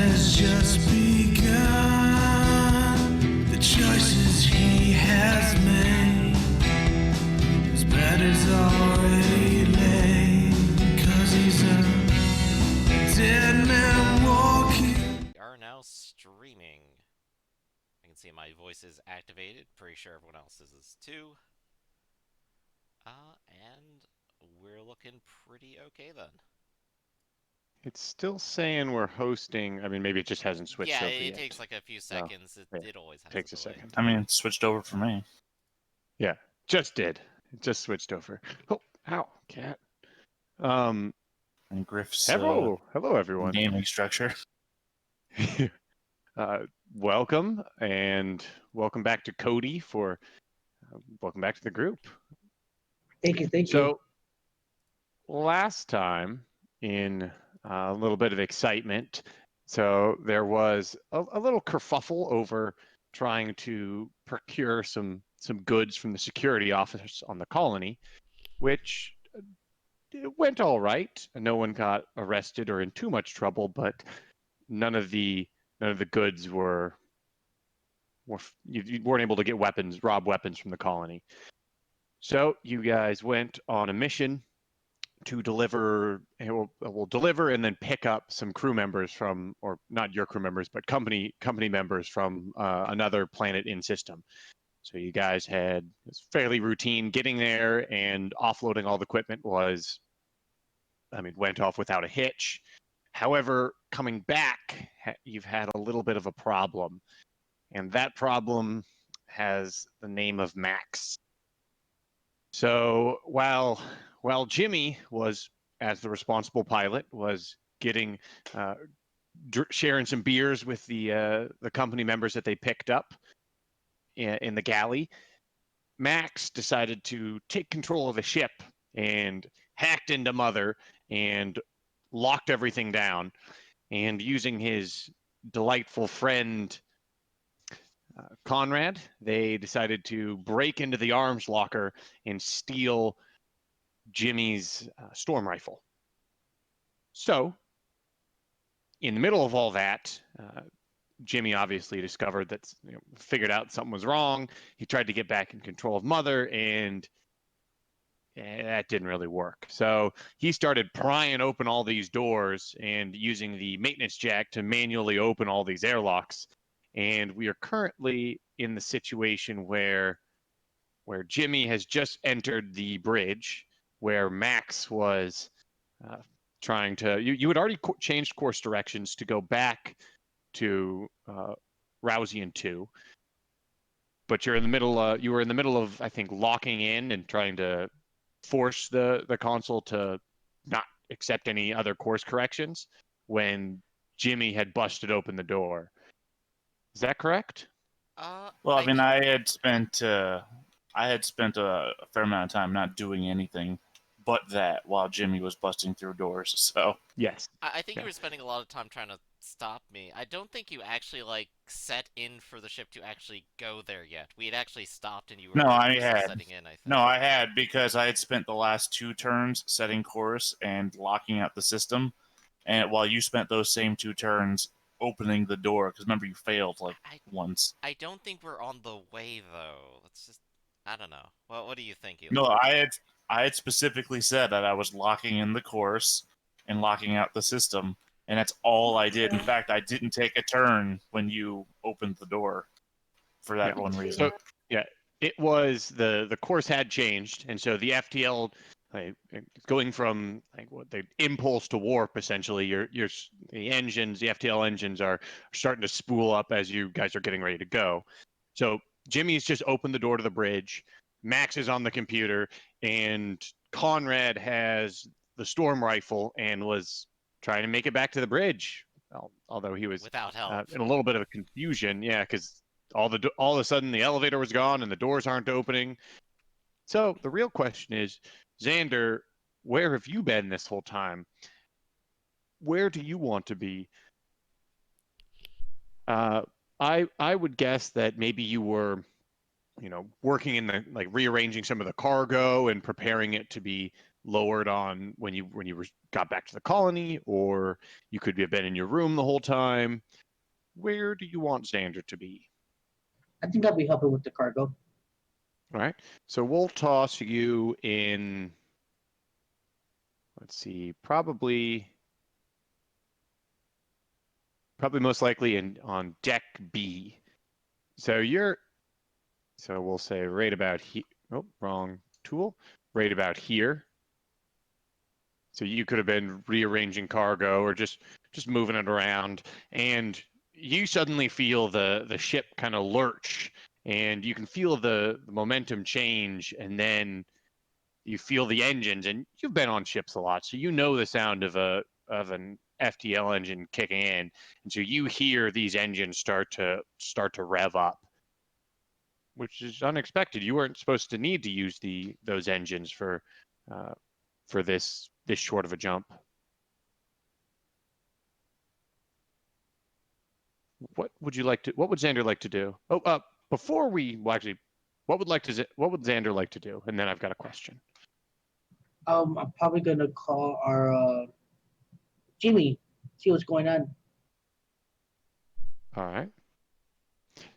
has just begun. The choices he has made, his bed is already laid, 'cause he's a dead man walking. We are now streaming. I can see my voice is activated. Pretty sure everyone else's is too. And we're looking pretty okay then. It's still saying we're hosting. I mean, maybe it just hasn't switched Yeah, over it yet. takes like a few seconds. It always has Takes a a delay. second. I mean, it switched over for me. Yeah, just did. It just switched over. Oh, ow, cat. And Griff's hello everyone. naming structure. Welcome and welcome back to Cody for welcome back to the group. Thank you. So last time in a little bit of excitement, so there was a little kerfuffle over trying to procure some goods from the security office on the colony, which it went all right. No one got arrested or in too much trouble, but none of the goods were you weren't able to get rob weapons from the colony. So you guys went on a mission to deliver. We'll deliver and then pick up some crew members from, or not your crew members, but company members from another planet in system. So you guys had, it's fairly routine getting there and offloading all the equipment went off without a hitch. However, coming back, you've had a little bit of a problem. And that problem has the name of Max. So while Jimmy was, as the responsible pilot, was getting sharing some beers with the company members that they picked up in the galley, Max decided to take control of the ship and hacked into Mother and locked everything down. And using his delightful friend Conrad, they decided to break into the arms locker and steal Jimmy's storm rifle. So, in the middle of all that, Jimmy obviously discovered that, figured out something was wrong. He tried to get back in control of Mother, and that didn't really work. So he started prying open all these doors and using the maintenance jack to manually open all these airlocks. And we are currently in the situation where Jimmy has just entered the bridge, where Max was trying to. You had already changed course directions to go back to Rousian 2, but you're in the middle. You were in the middle of, I think, locking in and trying to force the console to not accept any other course corrections when Jimmy had busted open the door. Is that correct? Well, I mean, I had spent a fair amount of time not doing anything but that while Jimmy was busting through doors. So yes, I think you were spending a lot of time trying to stop me. I don't think you actually set in for the ship to actually go there yet. We had actually stopped and you were setting in, I think. No, I had, because I had spent the last 2 turns setting course and locking out the system, and while you spent those same 2 turns opening the door, because remember you failed once. I don't think we're on the way though. Let's just, I don't know. What do you think, Eli? No, I had specifically said that I was locking in the course and locking out the system, and that's all I did. In fact, I didn't take a turn when you opened the door for that one reason. So, yeah, it was the course had changed, and so the FTL going from the impulse to warp, essentially, the FTL engines are starting to spool up as you guys are getting ready to go. So Jimmy's just opened the door to the bridge. Max is on the computer, and Conrad has the storm rifle and was trying to make it back to the bridge. Although he was without help, in a little bit of a confusion, yeah, because all of a sudden the elevator was gone and the doors aren't opening. So the real question is, Xander, where have you been this whole time? Where do you want to be? I would guess that maybe you were, working in the rearranging some of the cargo and preparing it to be lowered on when you got back to the colony, or you could have been in your room the whole time. Where do you want Xander to be? I think I'll be helping with the cargo. All right. So we'll toss you in. Let's see. Probably most likely on deck B. So we'll say right about here. Oh, wrong tool. Right about here. So you could have been rearranging cargo or just moving it around, and you suddenly feel the ship kind of lurch, and you can feel the momentum change, and then you feel the engines, and you've been on ships a lot, so you know the sound of an FTL engine kicking in, and so you hear these engines start to rev up, which is unexpected. You weren't supposed to need to use those engines for this short of a jump. What would Xander like to do? Before we actually, what would Xander like to do? And then I've got a question. I'm probably gonna call our Jimmy, see what's going on. All right.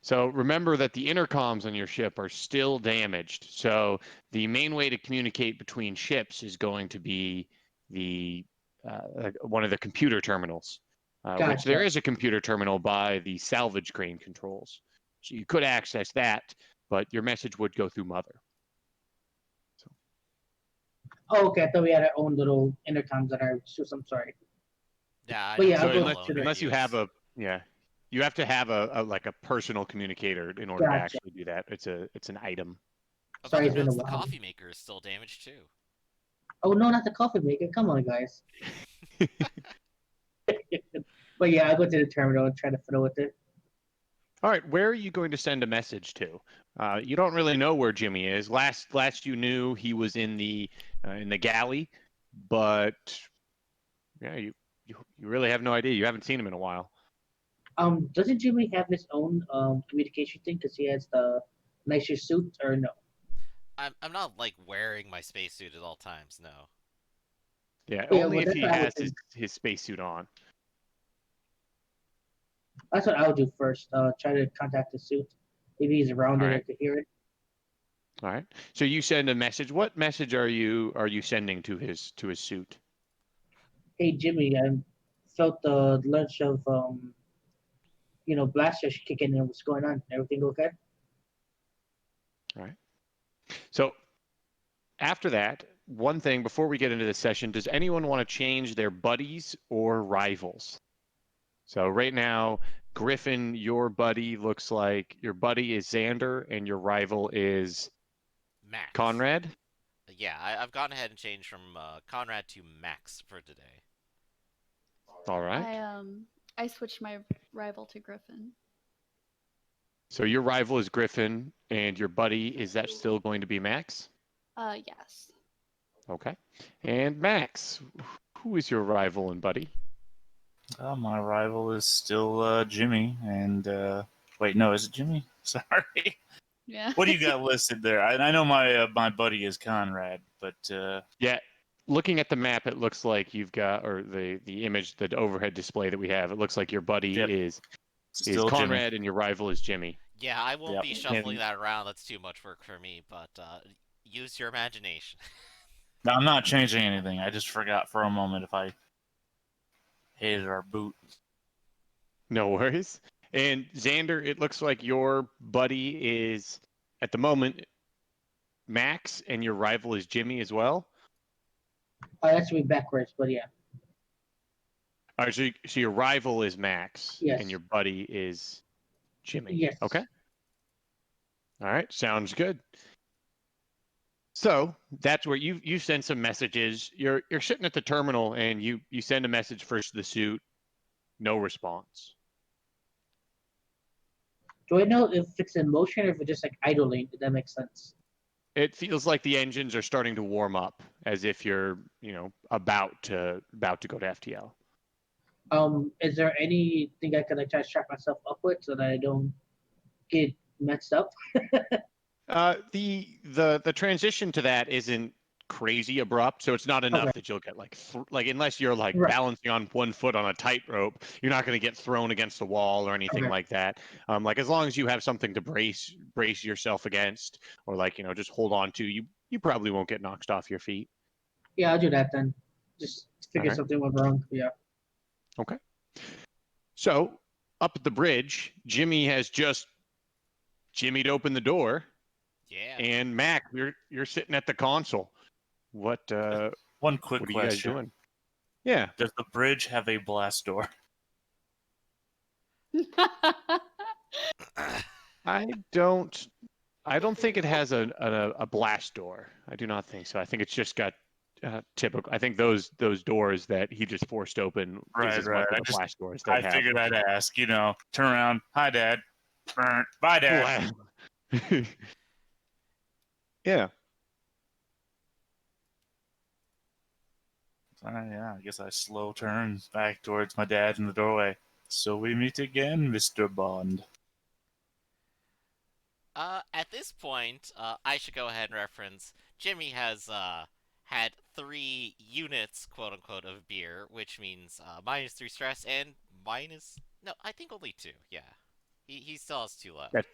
So remember that the intercoms on your ship are still damaged. So the main way to communicate between ships is going to be one of the computer terminals, which there is a computer terminal by the salvage crane controls. So you could access that, but your message would go through Mother. So. Oh, okay. I thought we had our own little intercoms at our house. I'm sorry. Yeah, But yeah, so I'll go to unless you have you have to have a personal communicator in order to actually do that. It's an item. Sorry, it's been a the while. coffee maker is still damaged too. Oh no, not the coffee maker. Come on, guys. But yeah, I'll go to the terminal and try to fiddle with it. All right, where are you going to send a message to? You don't really know where Jimmy is. Last you knew, he was in the galley, but yeah, you really have no idea. You haven't seen him in a while. Doesn't Jimmy have his own communication thing because he has the nicer suit, or no? I'm not like wearing my spacesuit at all times. No. Yeah, only if he has his spacesuit on. That's what I would do first. Try to contact the suit. Maybe he's around it. I could hear it. All right. So you send a message. What message are you sending to his suit? Hey Jimmy, I felt the lurch of blasters kicking in. What's going on? Everything okay? All right. So after that, one thing before we get into this session, does anyone want to change their buddies or rivals? So right now, Griffin, your buddy is Xander, and your rival is Max. Conrad? Yeah, I've gone ahead and changed from Conrad to Max for today. All right. I switched my rival to Griffin. So your rival is Griffin, and your buddy, is that still going to be Max? Yes. Okay. And Max, who is your rival and buddy? My rival is still Jimmy, and wait, no, is it Jimmy? Sorry. Yeah. What do you got listed there? I know my buddy is Conrad, but yeah, looking at the map, it looks like you've got, or the image, the overhead display that we have, it looks like your buddy is still Conrad Jimmy. and your rival is Jimmy. Yeah, I won't be shuffling that around. That's too much work for me. But use your imagination. No, I'm not changing anything. I just forgot for a moment if I hated our boot. No worries. And Xander, it looks like your buddy is, at the moment, Max, and your rival is Jimmy as well? That's me backwards, but yeah. All right, so your rival is Max, yes. And your buddy is Jimmy. Yes. Okay. All right, sounds good. So that's where you send some messages. You're sitting at the terminal, and you send a message first to the suit. No response. Do I know if it's in motion or if it's just like idling? If that makes sense. It feels like the engines are starting to warm up, as if you're, about to go to FTL. Is there anything I can try to strap myself up with so that I don't get messed up? The transition to that isn't crazy abrupt, so it's not enough that you'll get like unless you're like Right. balancing on one foot on a tightrope, you're not going to get thrown against the wall or anything Okay. like that. Like as long as you have something to brace yourself against, or like just hold on to, you probably won't get knocked off your feet. Yeah, I'll do that then. Just figure Alright. something went wrong. Yeah. Okay. So up at the bridge, Jimmy has just jimmied open the door, Yeah. and Mac, you're sitting at the console. What One quick what are you guys question. doing? Yeah. Does the bridge have a blast door? I don't think it has a blast door. I do not think so. I think it's just got typical. I think those doors that he just forced open is as much of a blast door as they I have. figured I'd ask, turn around. Hi, Dad. Bye, Dad. Yeah. Yeah, I guess I slow turn back towards my dad in the doorway. So we meet again, Mr. Bond. At this point, I should go ahead and reference Jimmy has had 3 units, quote unquote, of beer, which means -3 stress and no, I think only 2. Yeah, he still has 2 left,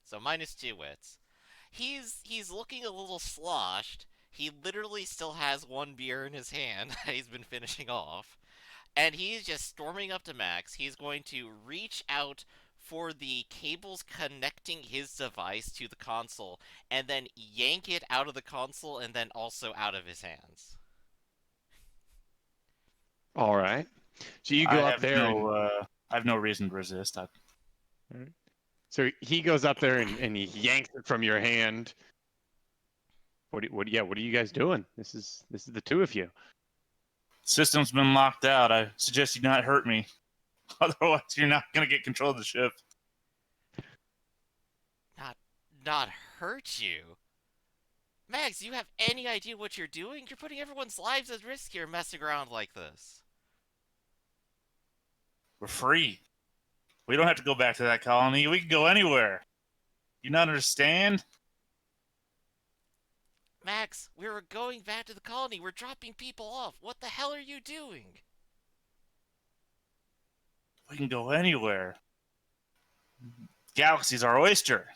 so -2 wits. He's looking a little sloshed. He literally still has 1 beer in his hand that he's been finishing off. And he's just storming up to Max. He's going to reach out for the cables connecting his device to the console and then yank it out of the console and then also out of his hands. All right. So you go up there I have no reason to resist. So he goes up there and he yanks it from your hand. What are you guys doing? This is the 2 of you. System's been locked out. I suggest you not hurt me. Otherwise, you're not going to get control of the ship. Not hurt you? Max, do you have any idea what you're doing? You're putting everyone's lives at risk here messing around like this. We're free. We don't have to go back to that colony. We can go anywhere. You not understand? Max, we were going back to the colony. We're dropping people off. What the hell are you doing? We can go anywhere. Galaxy's our oyster.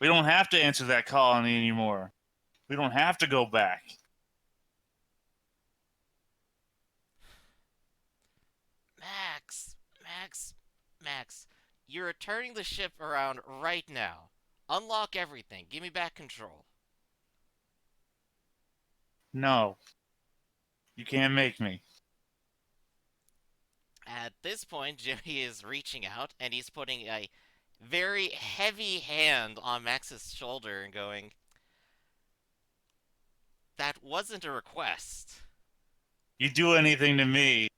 We don't have to answer that colony anymore. We don't have to go back. Max, you're turning the ship around right now. Unlock everything. Give me back control. No. You can't make me. At this point, Jimmy is reaching out, and he's putting a very heavy hand on Max's shoulder and going, "That wasn't a request." You do anything to me,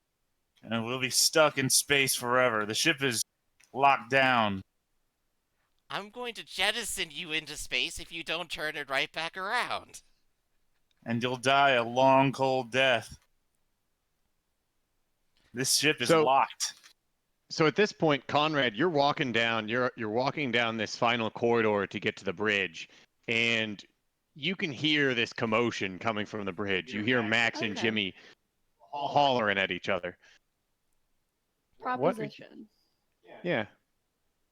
and we'll be stuck in space forever. The ship is locked down. I'm going to jettison you into space if you don't turn it right back around. And you'll die a long, cold death. This ship is locked. So at this point, Conrad, you're walking down this final corridor to get to the bridge, and you can hear this commotion coming from the bridge. You hear Max and Jimmy hollering at each other. Proposition. Yeah.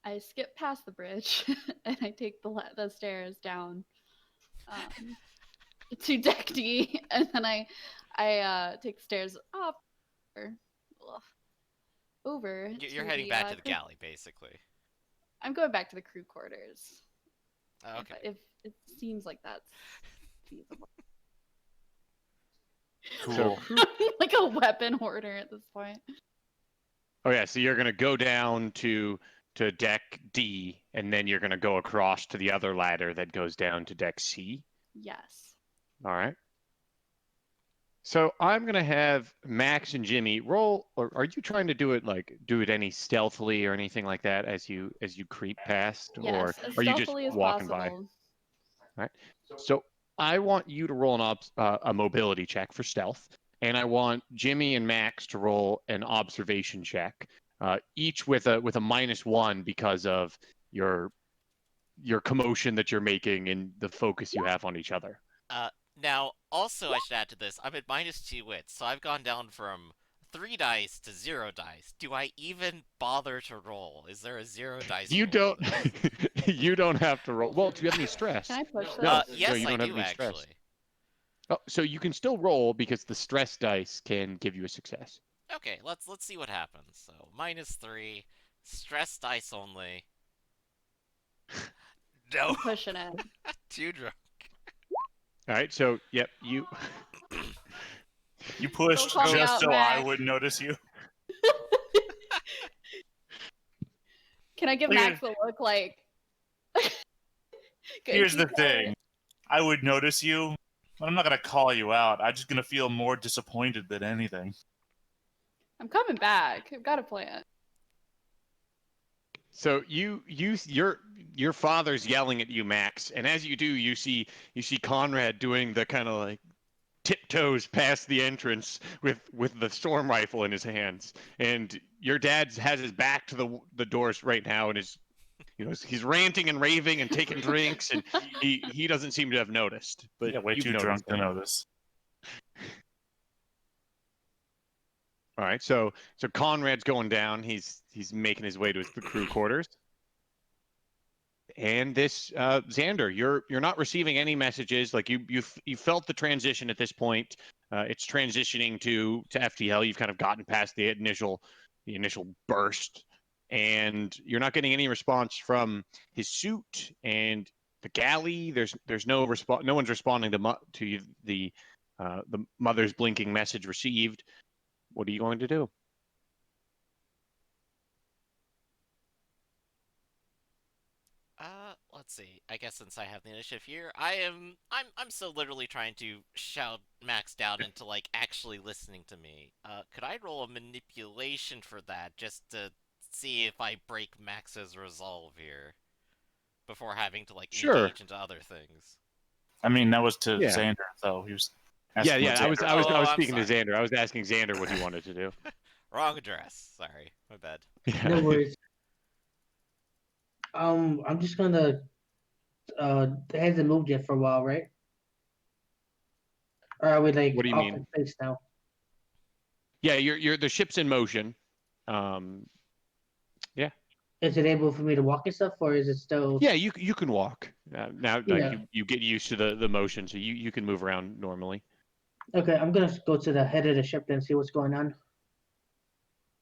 I skip past the bridge and I take the stairs down to deck D, and then I take the stairs up over. You're heading back to the galley, basically. I'm going back to the crew quarters. Oh, okay. If it seems like that's feasible. Cool. Like a weapon hoarder at this point. Oh yeah, so you're gonna go down to deck D, and then you're gonna go across to the other ladder that goes down to deck C. Yes. All right. So I'm gonna have Max and Jimmy roll. Or are you trying to do it any stealthily or anything like that as you creep past, Yes, or as are you just stealthily as walking possible. by? All right. So I want you to roll a mobility check for stealth, and I want Jimmy and Max to roll an observation check, each with a -1 because of your commotion that you're making and the focus you have on each other. Now, also, I should add to this, I'm at -2 wits, so I've gone down from 3 dice to 0 dice. Do I even bother to roll? Is there a 0 dice You rule for don't. this? You don't have to roll. Well, do you have any stress? Can I push this? No, Yes, you I don't have do any stress. actually. Oh, so you can still roll because the stress dice can give you a success. Okay, let's see what happens. So -3, stress dice only. No, I'm pushing it. too drunk. All right. So, yep, you. You pushed call me just out, so I Max. wouldn't notice you. Can I give Here- Max a look like? Good, Here's the keep going. thing. I would notice you, but I'm not gonna call you out. I'm just gonna feel more disappointed than anything. I'm coming back. I've got a plan. So your father's yelling at you, Max, and as you do, you see Conrad doing the kind of like tiptoes past the entrance with the storm rifle in his hands, and your dad has his back to the doors right now, and is he's ranting and raving and taking drinks, and he doesn't seem to have noticed, but Yeah, way you've too noticed drunk to that. notice. All right, so Conrad's going down. He's making his way to the crew quarters. And this Xander, you're not receiving any messages. Like you felt the transition at this point. It's transitioning to FTL. You've kind of gotten past the initial burst, and you're not getting any response from his suit and the galley. There's no response. No one's responding to the mother's blinking message received. What are you going to do? Let's see. I guess since I have the initiative here, I'm still literally trying to shout Max down into like actually listening to me. Could I roll a manipulation for that just to see if I break Max's resolve here before having to like Sure. engage into other things? I mean, that was to Yeah. Xander, though. He was Yeah, asking yeah. what I was Oh, I'm speaking to sorry. Xander. I was asking Xander what he wanted to do. Wrong address. Sorry, my bad. Yeah. No worries. I'm just gonna. It hasn't moved yet for a while, right? Or are we like What do you off mean? in space now? Yeah, you're the ship's in motion. Is it able for me to walk and stuff, or is it still? Yeah, you can walk now. Like Yeah. you get used to the motion, so you can move around normally. Okay, I'm gonna go to the head of the ship and see what's going on.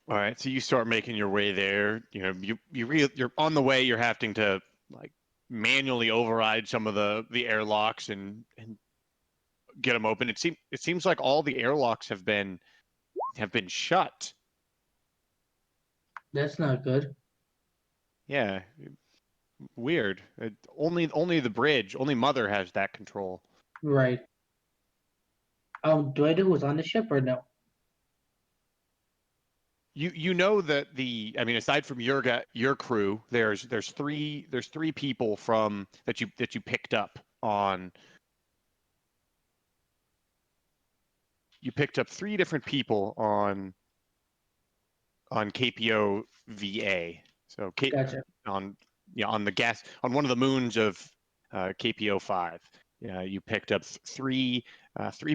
All right, so you start making your way there. You're on the way. You're having to like manually override some of the airlocks and get them open. It seems like all the airlocks have been shut. That's not good. Yeah, weird. Only the bridge, only Mother has that control. Right. Do I know who's on the ship or no? You know that I mean, aside from your crew, there's three people from that you picked up on. You picked up three different people on KPO VA. So Gotcha. on one of the moons of KPO 5. You picked up three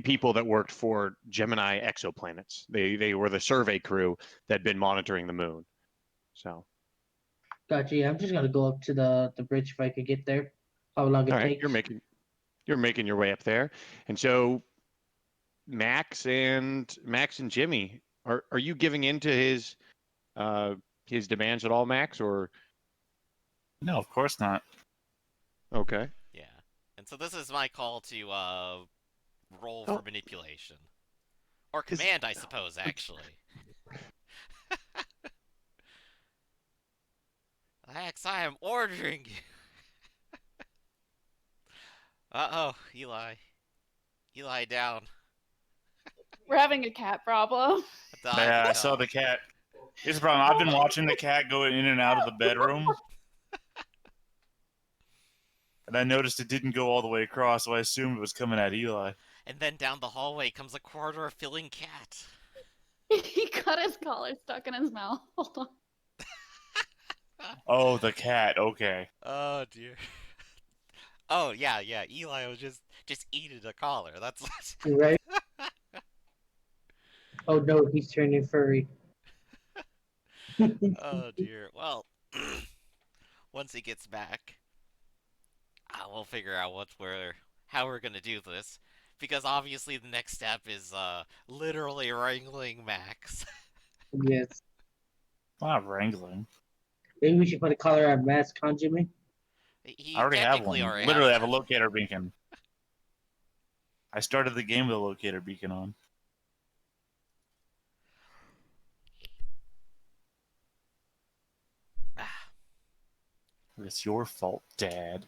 people that worked for Gemini exoplanets. They were the survey crew that had been monitoring the moon. So Gotcha. Yeah, I'm just gonna go up to the bridge if I could get there. How long it all right, takes? you're making your way up there, and so Max and Jimmy, are you giving in to his demands at all, Max? Or No, of course not. okay. Yeah. And so this is my call to roll Oh. for manipulation. Or command, I suppose, actually. Max, I am ordering you. Uh-oh, Eli. Eli down. We're having a cat problem. Yeah, I saw the cat. Here's the problem. I've been watching the cat go in and out of the bedroom. And I noticed it didn't go all the way across, so I assumed it was coming at Eli. And then down the hallway comes a corridor-filling cat. He got his collar stuck in his mouth. Hold on. Oh, the cat. Okay. Oh, dear. Oh yeah, yeah. Eli was just eating a collar. That's Right? Oh no, he's turning furry. oh dear. Well, once he gets back, we'll figure out how we're gonna do this. Because obviously the next step is literally wrangling Max. Yes. Not wrangling. Maybe we should put a collar and mask on Jimmy. He I already have technically one. already Literally, I has have a that. locator beacon. I started the game with a locator beacon on. Ah, It's your fault, Dad.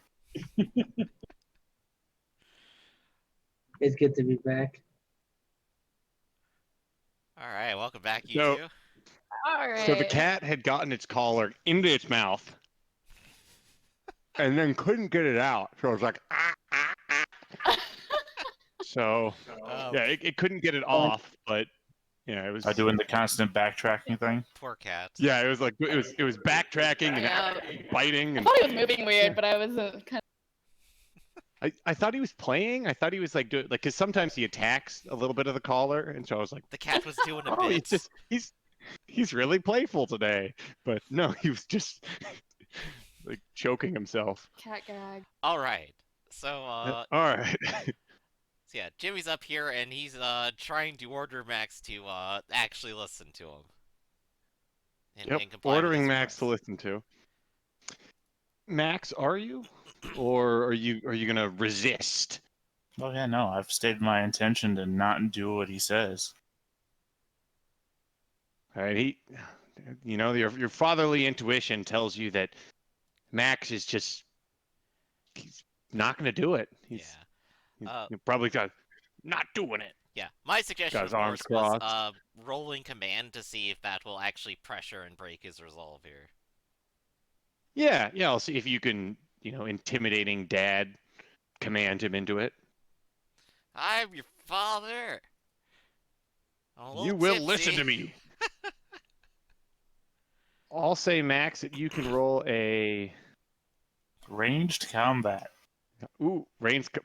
It's good to be back. all right, welcome back, you So- two. All right. So the cat had gotten its collar into its mouth and then couldn't get it out. So it was like, ah, ah, ah. So, Um, yeah, it couldn't get it off, but yeah, it was. By doing the constant backtracking thing. Poor cat. Yeah, it was like it was backtracking and Yeah. biting I and thought he was moving weird, but I wasn't kind I thought he was playing. I thought he was like doing like because sometimes he attacks a little bit of the collar, and so I was like, The cat was doing a oh, bit. he's really playful today. But no, he was just like choking himself. of cat gag. All right. So All right. so yeah, Jimmy's up here and he's trying to order Max to actually listen to him. Yep. And comply with Ordering his Max to request. listen to. Max, are you, or are you gonna resist? Oh yeah, no, I've stated my intention to not do what he says. All right. Your fatherly intuition tells you that Max is just he's not gonna do it. He's probably got not doing it. Yeah. My suggestion, Got of his arms course, was crossed. rolling command to see if that will actually pressure and break his resolve here. Yeah, yeah. I'll see if you can, intimidating dad, command him into it. I'm your father. I'm a little You will tipsy. listen to me. I'll say, Max, that you can roll a Ranged combat.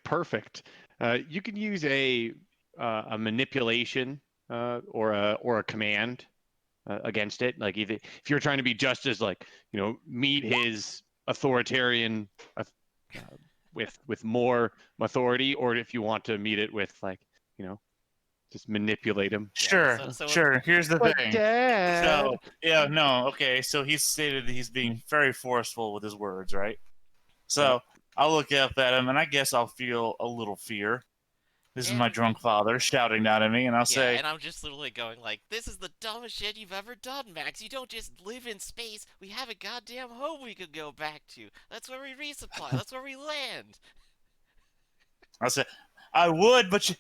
perfect. You can use a manipulation or a command against it. Like if you're trying to be just as like meet his authoritarian with more authority, or if you want to meet it with like just manipulate him. Sure, so sure. Here's the thing. Dad. So yeah, no, okay. So he's stated that he's being very forceful with his words, right? So I'll look up at him, and I guess I'll feel a little fear. This is my And- drunk father shouting down at me, and I'll Yeah, say, and I'm just literally going like, this is the dumbest shit you've ever done, Max. You don't just live in space. We have a goddamn home we could go back to. That's where we resupply. That's where we land. I would, but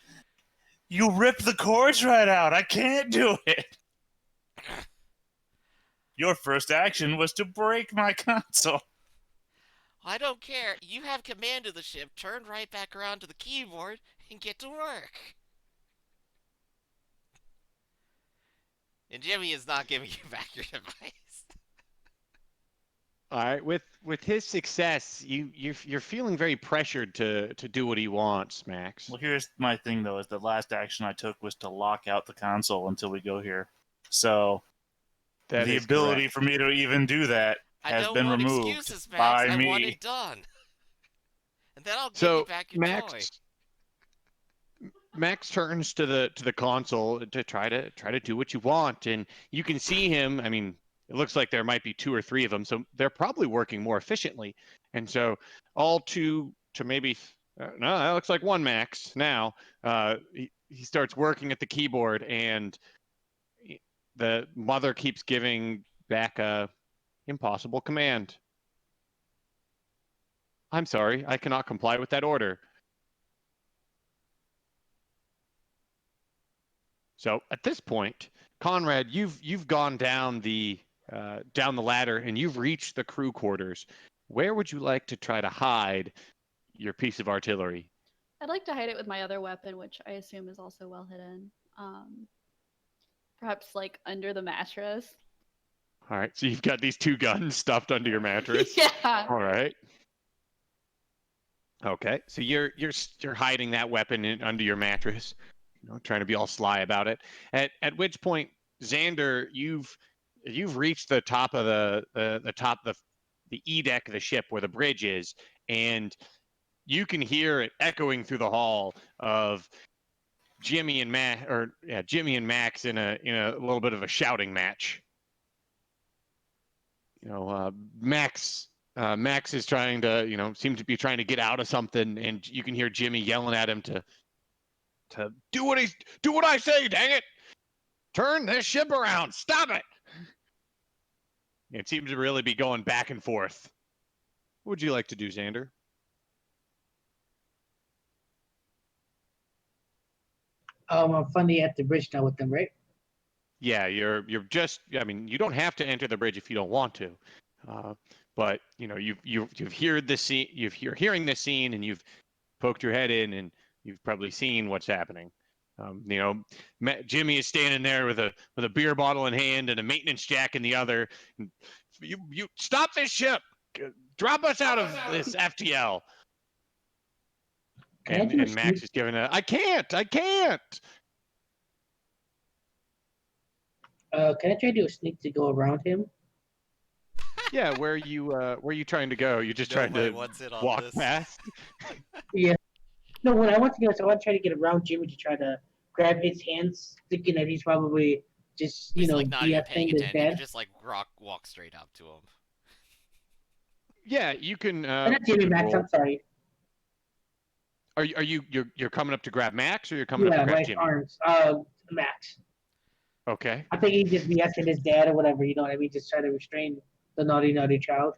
you ripped the cords right out. I can't do it. Your first action was to break my console. I don't care. You have command of the ship. Turn right back around to the keyboard and get to work. And Jimmy is not giving you back your device. All right, with his success, you're feeling very pressured to do what he wants, Max. Well, here's my thing, though, is the last action I took was to lock out the console until we go here. So That the is ability correct. for me to even do that I has don't been want removed excuses, Max. by I me. want it done. And then I'll give you So back your Max, toy. Max turns to the console to try to do what you want, and you can see him. I mean, it looks like there might be two or three of them, so they're probably working more efficiently. And so all two to maybe no, that looks like one Max now. He starts working at the keyboard, and the mother keeps giving back a impossible command. I'm sorry, I cannot comply with that order. So at this point, Conrad, you've gone down the ladder and you've reached the crew quarters. Where would you like to try to hide your piece of artillery? I'd like to hide it with my other weapon, which I assume is also well hidden. Perhaps like under the mattress. All right, so you've got these two guns stuffed under your mattress. Yeah. All right. Okay, so you're hiding that weapon under your mattress, trying to be all sly about it. At which point, Xander, you've reached the top of the E deck of the ship where the bridge is, and you can hear it echoing through the hall of Jimmy and Max in a little bit of a shouting match. Max is trying to, seems to be trying to get out of something, and you can hear Jimmy yelling at him to do what I say, dang it! Turn this ship around, stop it! It seems to really be going back and forth. What would you like to do, Xander? I'm finally at the bridge now with them, right? Yeah, you're just. I mean, you don't have to enter the bridge if you don't want to, but you've heard this scene. You're hearing this scene, and you've poked your head in, and you've probably seen what's happening. Jimmy is standing there with a beer bottle in hand and a maintenance jack in the other. You stop this ship! Drop us out of this FTL! Can I do a And Max sneak? is giving I can't! Can I try to do a sneak to go around him? Yeah, where are you trying to go? You're just trying Nobody to wants in on walk this. past? Yeah. No, what I want to do is I want to try to get around Jimmy to try to grab his hands, thinking that he's probably just He's like not even BSing paying his attention. You dad. can just like walk straight up to him. Yeah, you can. Not Jimmy, Max. roll. I'm sorry. Are you're coming up to grab Max, or you're coming up Yeah, to grab my Jimmy? arms. Max. Okay. I think he's just BSing his dad or whatever. You know what I mean? Just try to restrain the naughty child.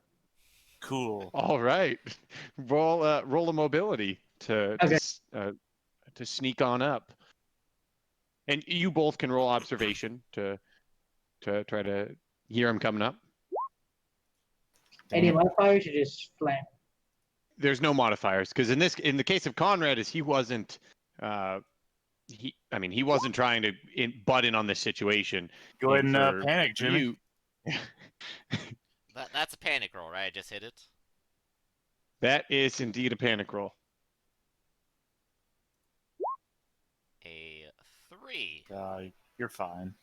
Cool. All right. Roll a mobility to Okay. to sneak on up, and you both can roll observation to try to hear him coming up. Any modifiers or just flat? There's no modifiers because in the case of Conrad, is he wasn't he wasn't trying to butt in on this situation. Go ahead and for panic, Jimmy. you, That's a panic roll, right? I just hit it. that is indeed a panic roll. A 3. You're fine.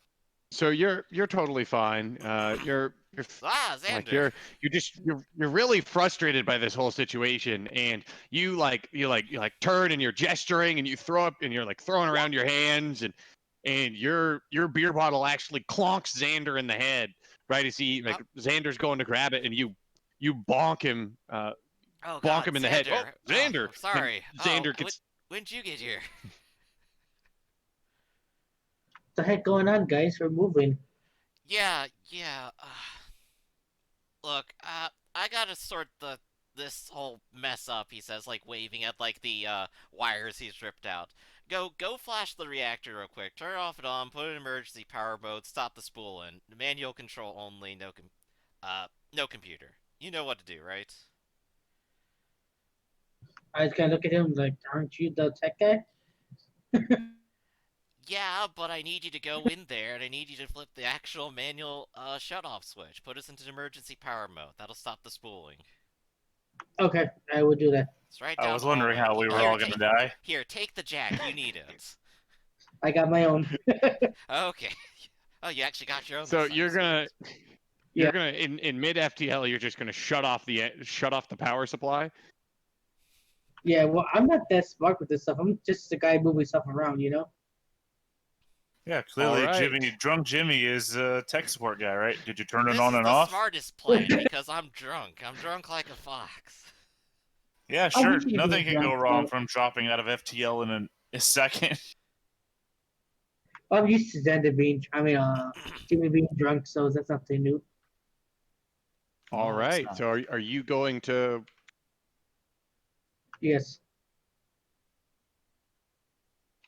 So you're totally fine. You're Xander. you're really frustrated by this whole situation, and you turn and you're gesturing and you throw up and you're like throwing around your hands, and your beer bottle actually clonks Xander in the head right as Xander's going to grab it, and you bonk him Oh, bonk God, him in the head. Oh, Xander! I'm sorry. Xander gets. When'd you get here? What the heck going on, guys? We're moving. Yeah. Look, I gotta sort this whole mess up. He says, like waving at like the wires he's ripped out. Go flash the reactor real quick. Turn off and on. Put it in emergency power mode. Stop the spooling. Manual control only. No computer. You know what to do, right? I was gonna look at him like, aren't you the tech guy? Yeah, but I need you to go in there, and I need you to flip the actual manual shut-off switch. Put us into emergency power mode. That'll stop the spooling. Okay, I will do that. It's right I down was the wondering hallway. how we were Here, all going to die. Here, take the jack. You need it. I got my own. Okay. Oh, you actually got your own. So this you're time, gonna in mid FTL you're just gonna shut off the power supply. Yeah, well, I'm not that smart with this stuff. I'm just the guy moving stuff around, you know? Yeah, clearly All right. Drunk Jimmy is a tech support guy, right? Did you turn it This on is and the off? smartest plan because I'm drunk. I'm drunk like a fox. Yeah, Oh, sure. we can do Nothing it can go drunk, wrong so- from dropping out of FTL in a second. I'm used to Xander being, Jimmy being drunk, so that's nothing new. All No, it's right. not. So are you going to? Yes.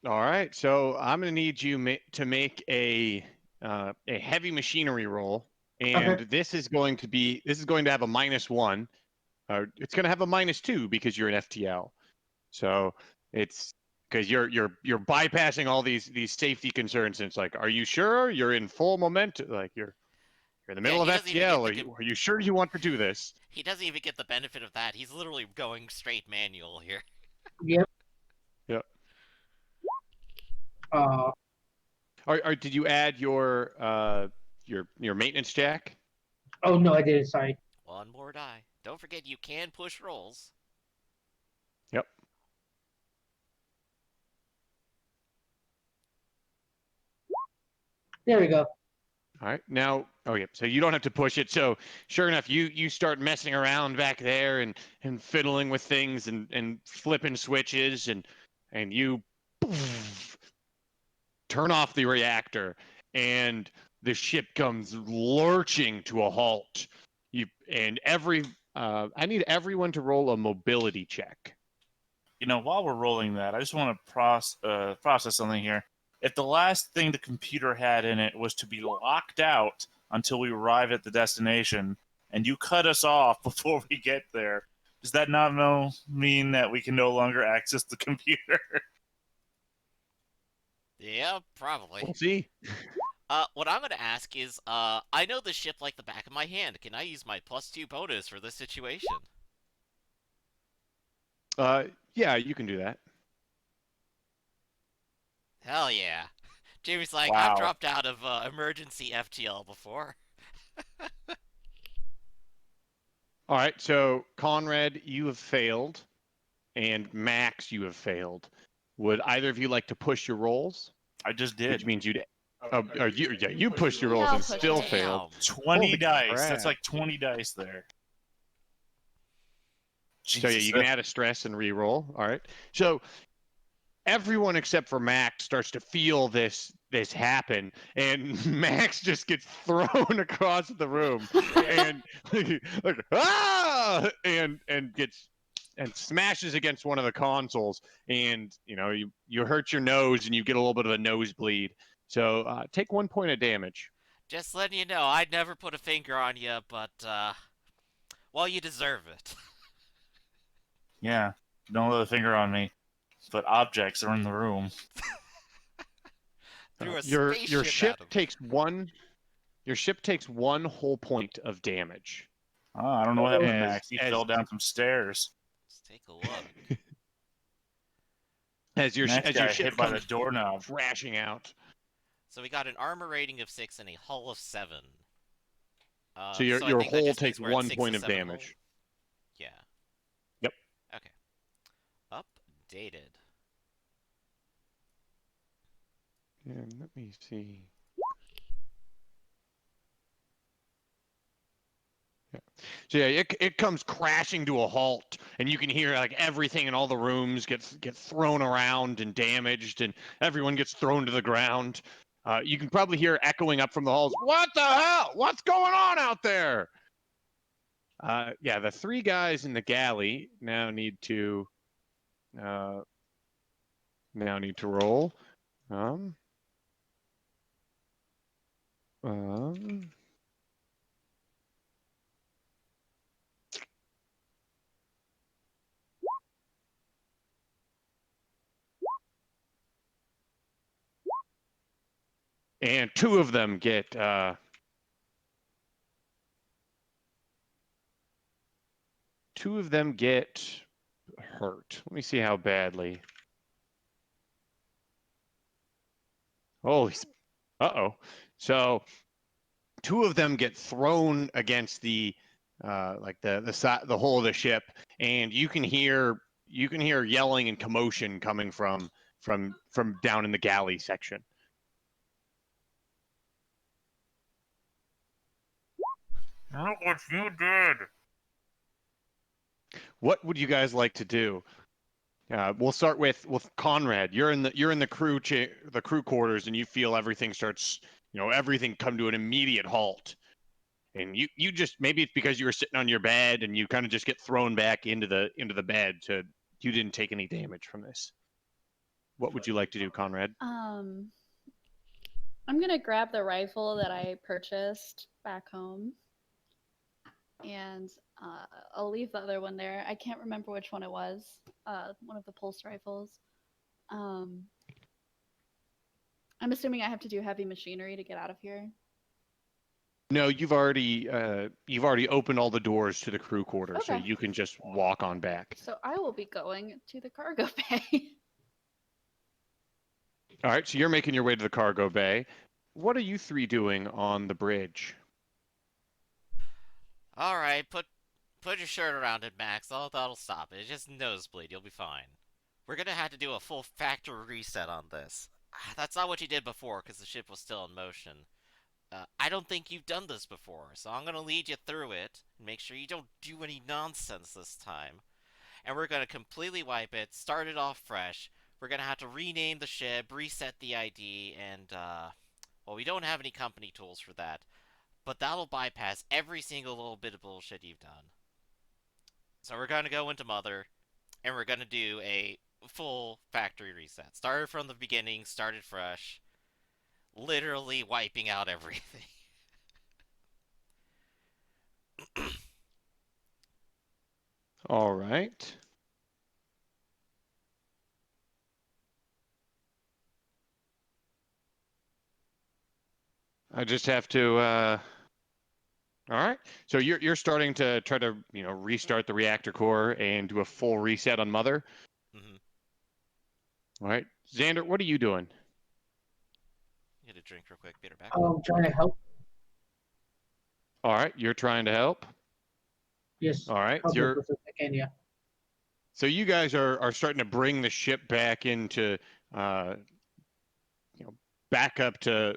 All right. So I'm gonna need you to make a heavy machinery roll, and Okay. this is going to have a -1. It's going to have a -2 because you're an FTL. So it's because you're bypassing all these safety concerns. And it's like, are you sure you're in full momentum? Like you're You're in the middle he of doesn't even get FTL. the Are you sure you want to do this? He doesn't even get the benefit of that. He's literally going straight manual here. Yep. Yep. Did you add your maintenance jack? Oh no, I didn't. Sorry. One more die. Don't forget you can push rolls. Yep. There we go. All right. Now, oh yeah. So you don't have to push it. So sure enough, you start messing around back there and fiddling with things and flipping switches and you poof, turn off the reactor and the ship comes lurching to a halt. I need everyone to roll a mobility check. While we're rolling that, I just want to process something here. If the last thing the computer had in it was to be locked out until we arrive at the destination, and you cut us off before we get there, does that not mean that we can no longer access the computer? Yeah, probably. We'll see. What I'm gonna ask is, I know the ship like the back of my hand. Can I use my +2 bonus for this situation? Yeah, you can do that. Hell yeah. Jamie's like, Wow. I've dropped out of emergency FTL before. All right, so Conrad, you have failed, and Max, you have failed. Would either of you like to push your rolls? I just did. Which means you pushed your rolls I'll and push still it. failed. 20 Holy dice. crap. That's like 20 dice there. So yeah, you can add a stress and re-roll. All right. So everyone except for Max starts to feel this happen, and Max just gets thrown across the room and like, ah, and gets and smashes against one of the consoles, and you hurt your nose and you get a little bit of a nosebleed. So take 1 point of damage. Just letting you know, I'd never put a finger on you, but, well, you deserve it. Yeah, don't lay the finger on me. But objects are in the room. Threw a Your spaceship ship at him. takes one. Your ship takes 1 whole point of damage. Oh, I don't know what happened to As- Max. He as- fell down some stairs. Let's take a look. As your Max as got your ship hit by the comes doorknob. crashing out. So we got an armor rating of 6 and a hull of 7. So your I think that hull just means takes we're at 1 6 point to of 7 damage. hull. Yeah. Yep. Okay. Updated. And let me see. Yeah. So yeah, it comes crashing to a halt, and you can hear like everything in all the rooms get thrown around and damaged, and everyone gets thrown to the ground. You can probably hear echoing up from the halls. What the hell? What's going on out there? Yeah, the 3 guys in the galley now need to roll. And 2 of them get hurt. Let me see how badly. Holy, uh-oh. So 2 of them get thrown against the the hull of the ship, and you can hear yelling and commotion coming from down in the galley section. Look what you did! What would you guys like to do? We'll start with Conrad. You're in the crew quarters, and you feel everything starts, everything come to an immediate halt. And you just, maybe it's because you were sitting on your bed and you kind of just get thrown back into the bed. You didn't take any damage from this. What would you like to do, Conrad? I'm gonna grab the rifle that I purchased back home, and I'll leave the other one there. I can't remember which one it was. One of the pulse rifles. I'm assuming I have to do heavy machinery to get out of here. No, you've already opened all the doors to the crew quarters, so Okay. you can just walk on back. So I will be going to the cargo bay. All right, so you're making your way to the cargo bay. What are you three doing on the bridge? All right, put your shirt around it, Max. That'll stop it. Just nosebleed. You'll be fine. We're gonna have to do a full factory reset on this. That's not what you did before, because the ship was still in motion. I don't think you've done this before, so I'm gonna lead you through it and make sure you don't do any nonsense this time. And we're gonna completely wipe it, start it off fresh. We're gonna have to rename the ship, reset the ID, and well, we don't have any company tools for that, but that'll bypass every single little bit of bullshit you've done. So we're gonna go into Mother, and we're gonna do a full factory reset. Started from the beginning, started fresh, literally wiping out everything. All right. I just have to. All right. So you're starting to try to restart the reactor core and do a full reset on Mother. Mm-hmm. All right, Xander, what are you doing? Get a drink real quick. Be right back. I'm trying to help. All right, you're trying to help. Yes. All right, Help as best I can, yeah. so you guys are starting to bring the ship back into back up to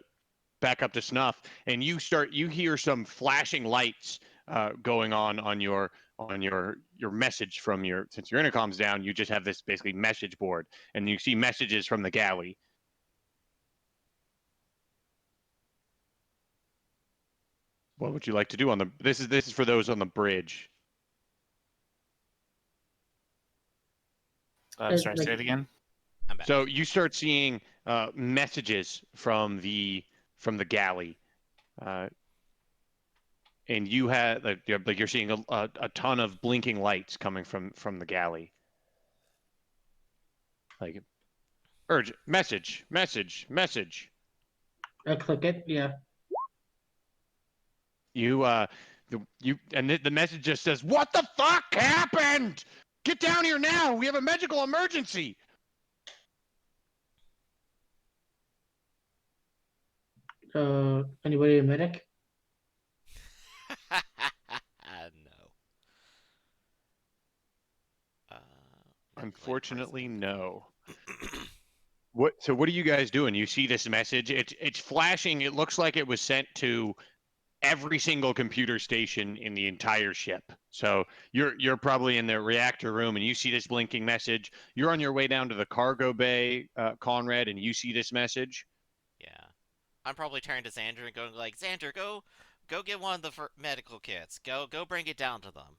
snuff, and you hear some flashing lights going on your message from since your intercom's down, you just have this basically message board, and you see messages from the galley. What would you like to do on the? This is for those on the bridge. Sorry, say it again. I'm back. So you start seeing messages from the galley, and you have you're seeing a ton of blinking lights coming from the galley. Like urgent message. I click it, yeah. The message just says, "What the fuck happened? Get down here now! We have a medical emergency!" Anybody a medic? No. Unfortunately, no. What are you guys doing? You see this message? It's flashing. It looks like it was sent to every single computer station in the entire ship. So you're probably in the reactor room, and you see this blinking message. You're on your way down to the cargo bay, Conrad, and you see this message. Yeah. I'm probably turning to Xander and going like, Xander, go get one of the medical kits. Go bring it down to them.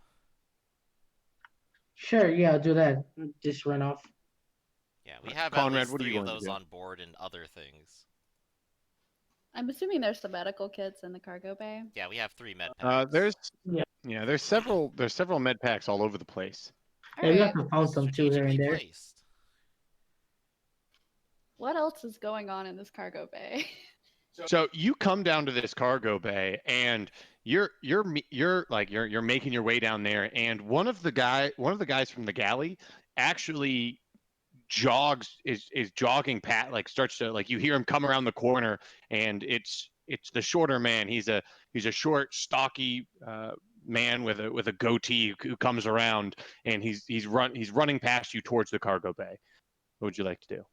Sure, yeah, I'll do that. Just run off. Yeah, we have Conrad, at least what are you 3 of going to those do? on board and other things. I'm assuming there's some medical kits in the cargo bay. Yeah, we have 3 med packs. There's several med packs all over the place. Yeah, we Alright. have to find some too here and Strategically there. placed. What else is going on in this cargo bay? So you come down to this cargo bay, and you're making your way down there, and one of the guys from the galley actually is jogging starts to, like, you hear him come around the corner, and it's the shorter man. He's a short, stocky man with a goatee who comes around, and he's running past you towards the cargo bay. What would you like to do?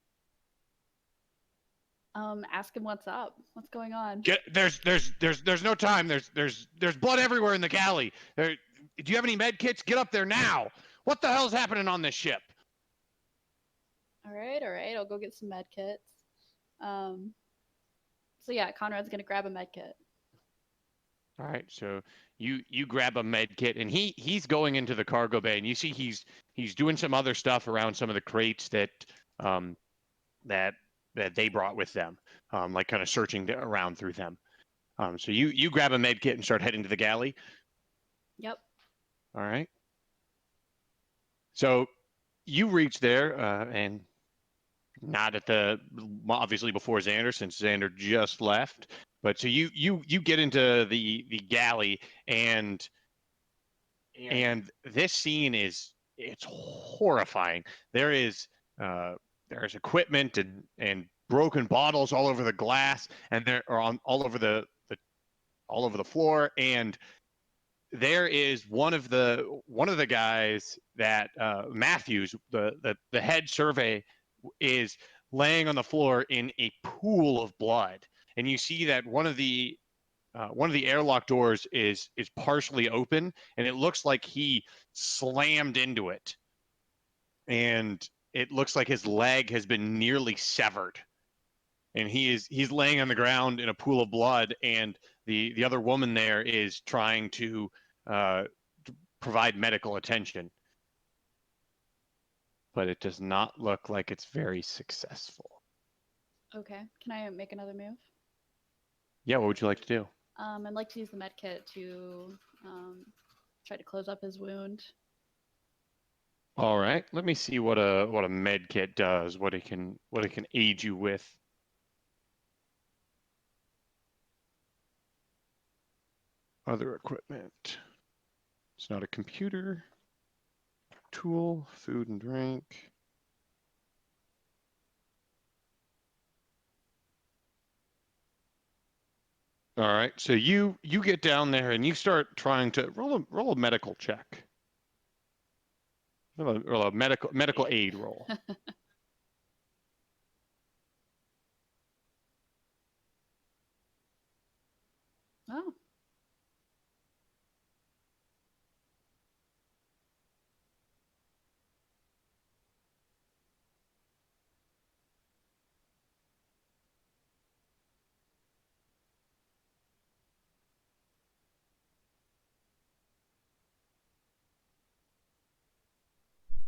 Ask him what's up. What's going on? There's no time. There's blood everywhere in the galley. Do you have any med kits? Get up there now. What the hell's happening on this ship? All right. I'll go get some med kits. So yeah, Conrad's gonna grab a med kit. All right, so you grab a med kit, and he's going into the cargo bay, and you see he's doing some other stuff around some of the crates that they brought with them, like kind of searching around through them. So you grab a med kit and start heading to the galley. Yep. All right. So you reach there, and not at the obviously before Xander, since Xander just left. But so you get into the galley, and this scene it's horrifying. There's equipment and broken bottles all over the glass, and they're all over the floor, and there is one of the guys that Matthews, the head survey, is laying on the floor in a pool of blood, and you see that one of the airlock doors is partially open, and it looks like he slammed into it, and it looks like his leg has been nearly severed, and he's laying on the ground in a pool of blood, and the other woman there is trying to uh, provide medical attention, but it does not look like it's very successful. Okay. Can I make another move? Yeah, what would you like to do? I'd like to use the med kit to try to close up his wound. All right, let me see what a med kit does, what it can aid you with. Other equipment. It's not a computer. Tool, food and drink. All right, so you get down there and you start trying to roll a medical check. Roll a medical aid roll. Oh.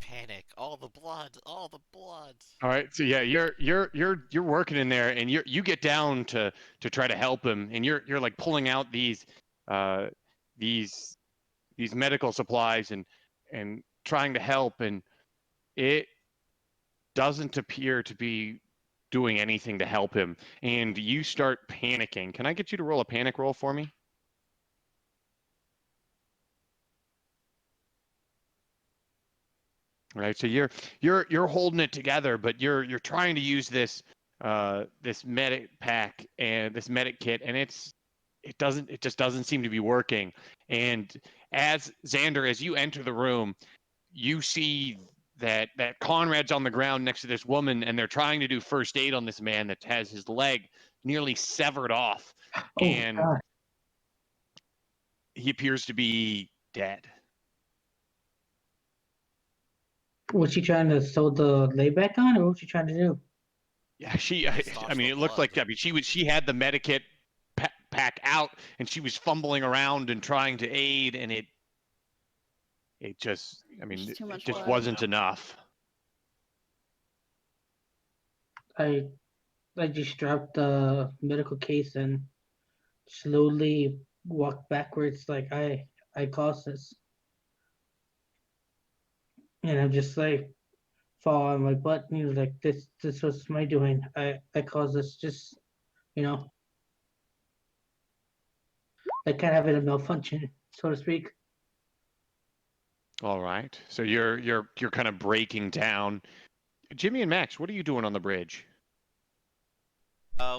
Panic! All the blood! All the blood! All right, so yeah, you're working in there, and you get down to try to help him, and you're like pulling out these these medical supplies and trying to help, and it doesn't appear to be doing anything to help him, and you start panicking. Can I get you to roll a panic roll for me? Right, so you're holding it together, but you're trying to use this this medic pack and this medic kit, and it just doesn't seem to be working. And as Xander, as you enter the room, you see that Conrad's on the ground next to this woman, and they're trying to do first aid on this man that has his leg nearly severed off, Oh, and God. he appears to be dead. Was she trying to sew the layback on, or what was she trying to do? Yeah, Staunch I mean, the it looked like, blood. I mean, she had the medikit pack out, and she was fumbling around and trying to aid, and it just, I mean, Just too it much just blood. wasn't enough. I just dropped the medical case and slowly walked backwards, like I caused this, and I'm just like fall on my butt. And he was like, "This was my doing. I caused this. Just you know, like kind of having a malfunction, so to speak." All right, so you're kind of breaking down. Jimmy and Max, what are you doing on the bridge?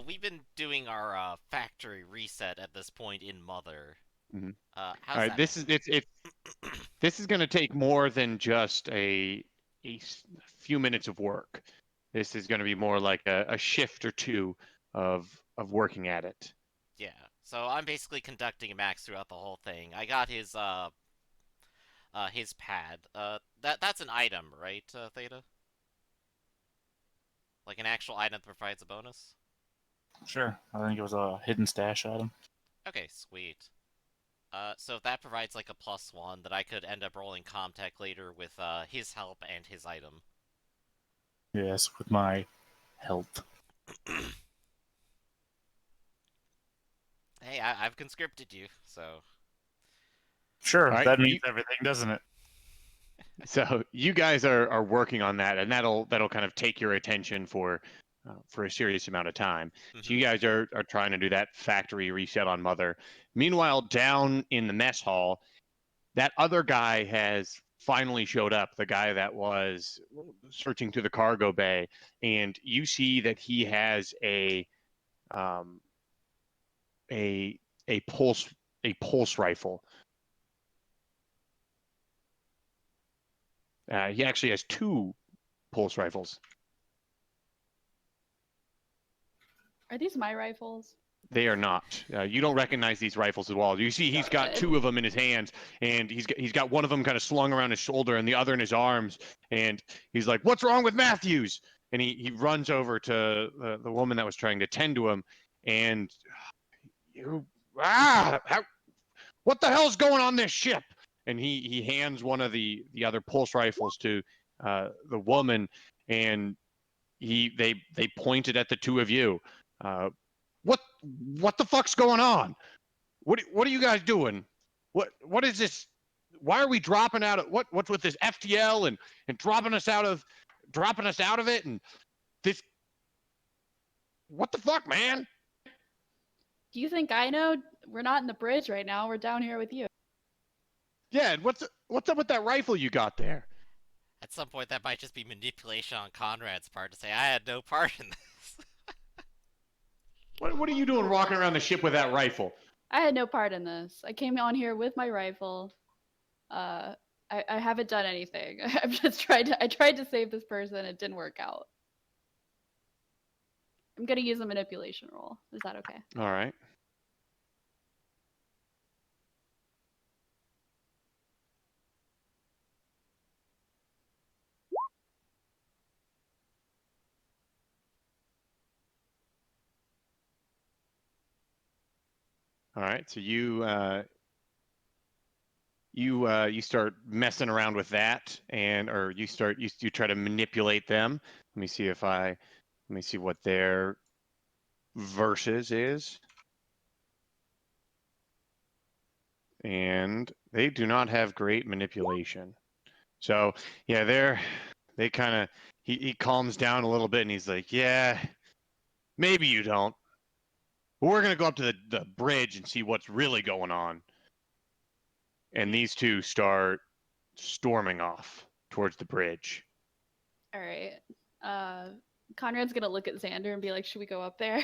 We've been doing our factory reset at this point in Mother. Mhm. How's All right, that? this is this is going to take more than just few minutes of work. This is going to be more like a shift or two of working at it. Yeah. So I'm basically conducting Max throughout the whole thing. I got his pad. That's an item, right, Theta? Like an actual item that provides a bonus? Sure. I think it was a hidden stash item. Okay, sweet. So if that provides like a +1, that I could end up rolling Comtech later with his help and his item. Yes, with my health. Hey, I've conscripted you, so Sure, All right, that means everything, doesn't it? So you guys are working on that, and that'll kind of take your attention for a serious amount of time. So you guys are trying to do that factory reset on Mother. Meanwhile, down in the mess hall, that other guy has finally showed up. The guy that was searching through the cargo bay, and you see that he has a a pulse rifle. He actually has 2 pulse rifles. Are these my rifles? They are not. You don't recognize these rifles at all. You see, he's got 2 of them in his hands, and he's got one of them kind of slung around his shoulder, and the other in his arms. And he's like, "What's wrong with Matthews?" And he runs over to the woman that was trying to tend to him, and what the hell's going on this ship? And he hands one of the other pulse rifles to the woman, and they pointed at the 2 of you. What the fuck's going on? What are you guys doing? What is this? Why are we dropping out of what's with this FTL and dropping us out of it and this? What the fuck, man? Do you think I know? We're not in the bridge right now. We're down here with you. Yeah, and what's up with that rifle you got there? At some point, that might just be manipulation on Conrad's part to say I had no part in this. What are you doing walking around the ship with that rifle? I had no part in this. I came on here with my rifle. I haven't done anything. I've just tried to save this person. It didn't work out. I'm gonna use a manipulation roll. Is that okay? All right. All right, so you start messing around with that, or you try to manipulate them. Let me see what their versus is, and they do not have great manipulation. So yeah, they kind of he calms down a little bit, and he's like, yeah, maybe you don't. But we're gonna go up to the bridge and see what's really going on. And these 2 start storming off towards the bridge. All right. Conrad's gonna look at Xander and be like, "Should we go up there?"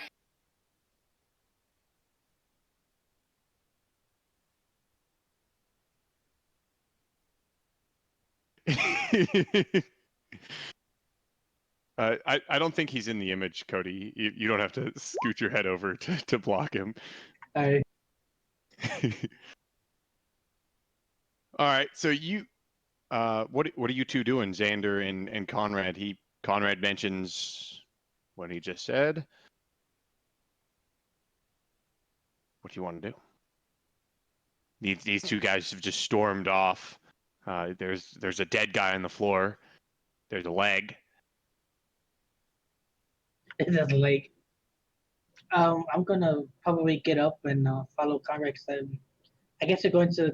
I don't think he's in the image, Cody. You don't have to scoot your head over to block him. I All right, so you, what are you 2 doing, Xander and Conrad? Conrad mentions what he just said. What do you want to do? These 2 guys have just stormed off. There's a dead guy on the floor. There's a leg. it doesn't like. I'm gonna probably get up and follow Conrad. I guess they're going to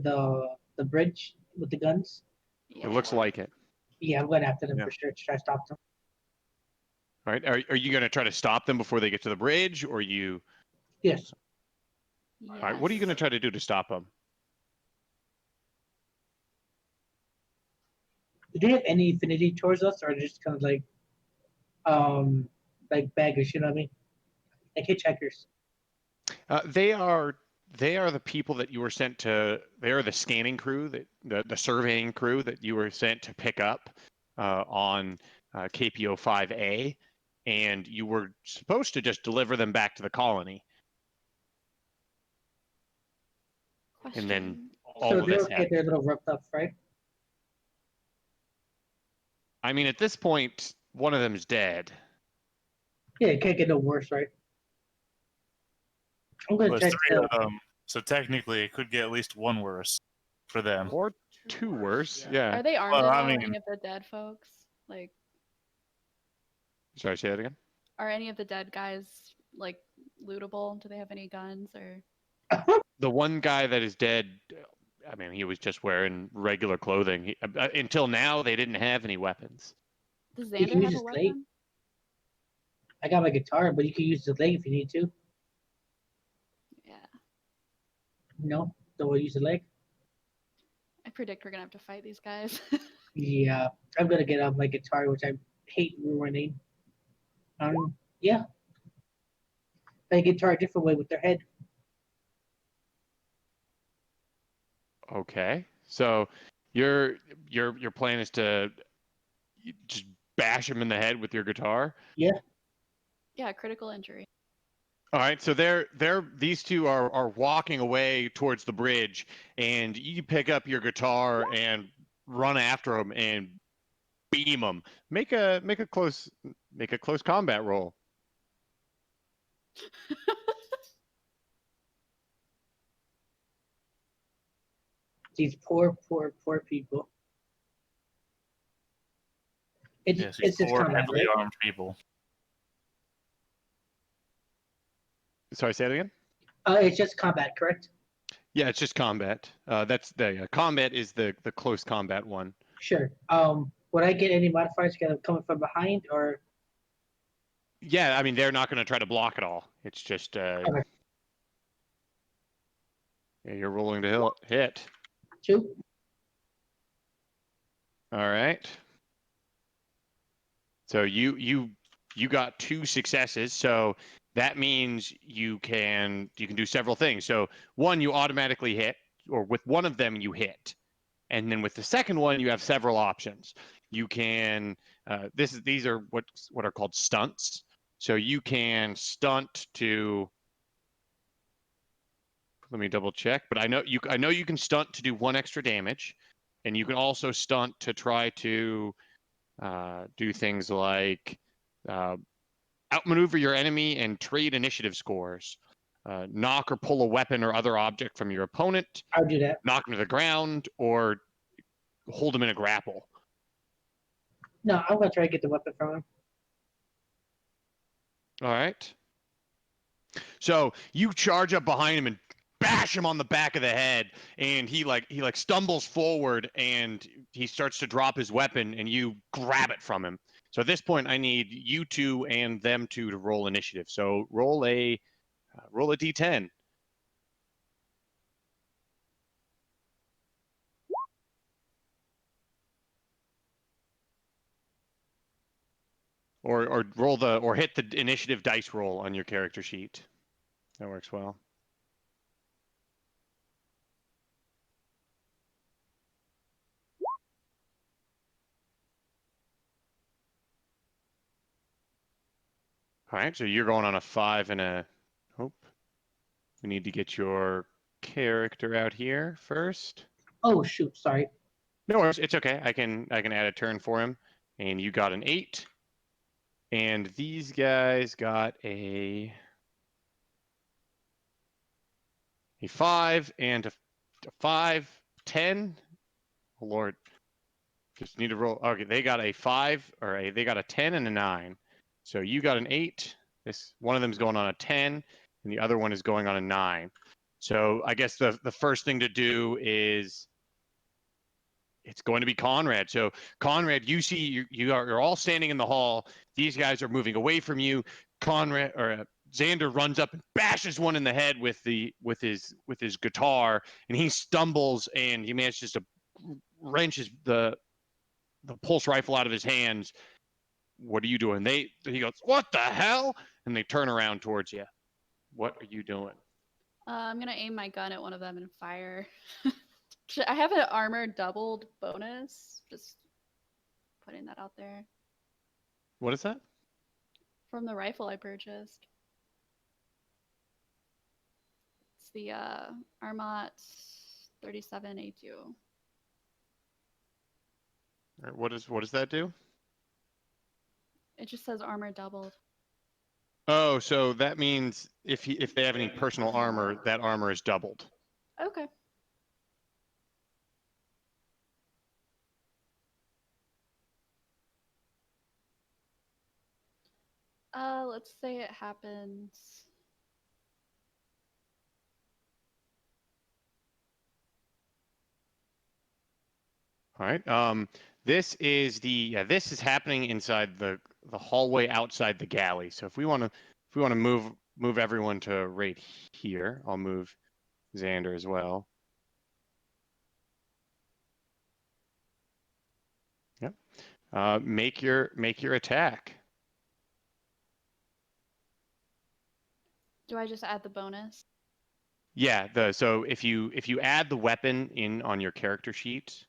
the bridge with the guns. Yeah. It looks like it. Yeah, I'm going after them Yeah. for sure to try to stop them. All right, are you going to try to stop them before they get to the bridge, or you? Yes. All right, what are you going to try to do to stop them? Do they have any affinity towards us, or just kind of like baggers? You know what I mean? Like hitchhikers. They are the people that you were sent to. They are the scanning crew, the surveying crew that you were sent to pick up on KPO 5A, and you were supposed to just deliver them back to the colony. And then all So of they're this okay. happened. They're a little roughed up, right? I mean, at this point, one of them is dead. Yeah, it can't get no worse, right? I'm gonna There's check. 3 of them, so technically it could get at least 1 worse for them. Or 2 worse. Yeah. Are they armed Well, at I all? mean- Any of the dead folks? Like, Sorry, say that again. are any of the dead guys like lootable? Do they have any guns or? The one guy that is dead I mean, he was just wearing regular clothing. Until now, they didn't have any weapons. Does You can Xander use have a his leg. weapon? I got my guitar, but you can use the leg if you need to. Yeah. No, don't want to use the leg. I predict we're gonna have to fight these guys. Yeah, I'm gonna get out my guitar, which I hate ruining. Yeah, play guitar a different way with their head. Okay, so your plan is to just bash him in the head with your guitar. Yeah, Yeah, critical injury. All right, so these two are walking away towards the bridge, and you pick up your guitar and run after them and beam them. Make a close combat roll. these poor people. Yes, these It's just poor, combat, heavily right? armed people. Sorry, say it again. It's just combat, correct? Yeah, it's just combat. That's the combat is the close combat one. Sure. Would I get any modifiers coming from behind, or Yeah, I mean they're not going to try to block it all. It's just okay. yeah, you're rolling to hit. 2? All right. So you got 2 successes. So that means you can do several things. So one, you automatically hit, or with one of them you hit, and then with the second one you have several options. You can these are what are called stunts. So you can stunt to. Let me double check, but I know you can stunt to do 1 extra damage, and you can also stunt to try to do things like outmaneuver your enemy and trade initiative scores, knock or pull a weapon or other object from your opponent, I'll do that. knock him to the ground, or hold him in a grapple. No, I'm gonna try to get the weapon from him. All right. So you charge up behind him and bash him on the back of the head, and he stumbles forward and he starts to drop his weapon, and you grab it from him. So at this point, I need you two and them two to roll initiative. So roll a d10. Or hit the initiative dice roll on your character sheet. That works well. All right, so you're going on a 5 and a. Oh, we need to get your character out here first. Oh shoot, sorry. No worries, it's okay. I can add a turn for him, and you got an 8, and these guys got a 5 and a 5, 10. Oh, Lord, just need to roll. Okay, they got a 5 they got a 10 and a 9. So you got an 8. One of them is going on a 10, and the other one is going on a 9. So I guess the first thing to do is it's going to be Conrad. So Conrad, you see you're all standing in the hall. These guys are moving away from you. Conrad or Xander runs up and bashes one in the head with his guitar, and he stumbles and he manages to wrench the pulse rifle out of his hands. What are you doing? He goes, "What the hell?" And they turn around towards you. What are you doing? I'm gonna aim my gun at one of them and fire. I have an armor doubled bonus. Just putting that out there. What is that? From the rifle I purchased. It's the Armot 37A2. What does that do? It just says armor doubled. Oh, so that means if they have any personal armor, that armor is doubled. Okay. Let's say it happens. All right. This is happening inside the hallway outside the galley. So if we want to move everyone to right here, I'll move Xander as well. Yep. Make your attack. Do I just add the bonus? Yeah. So if you add the weapon in on your character sheet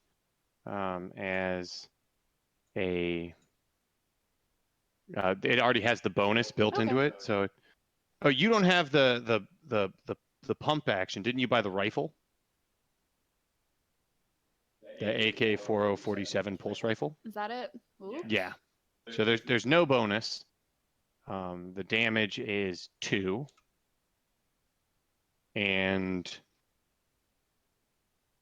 as a it already has the bonus built into Okay. it. So oh, you don't have the pump action, didn't you? Buy the rifle, the AK 4047 pulse rifle. Is that it? Oops. Yeah. So there's no bonus. The damage is 2, and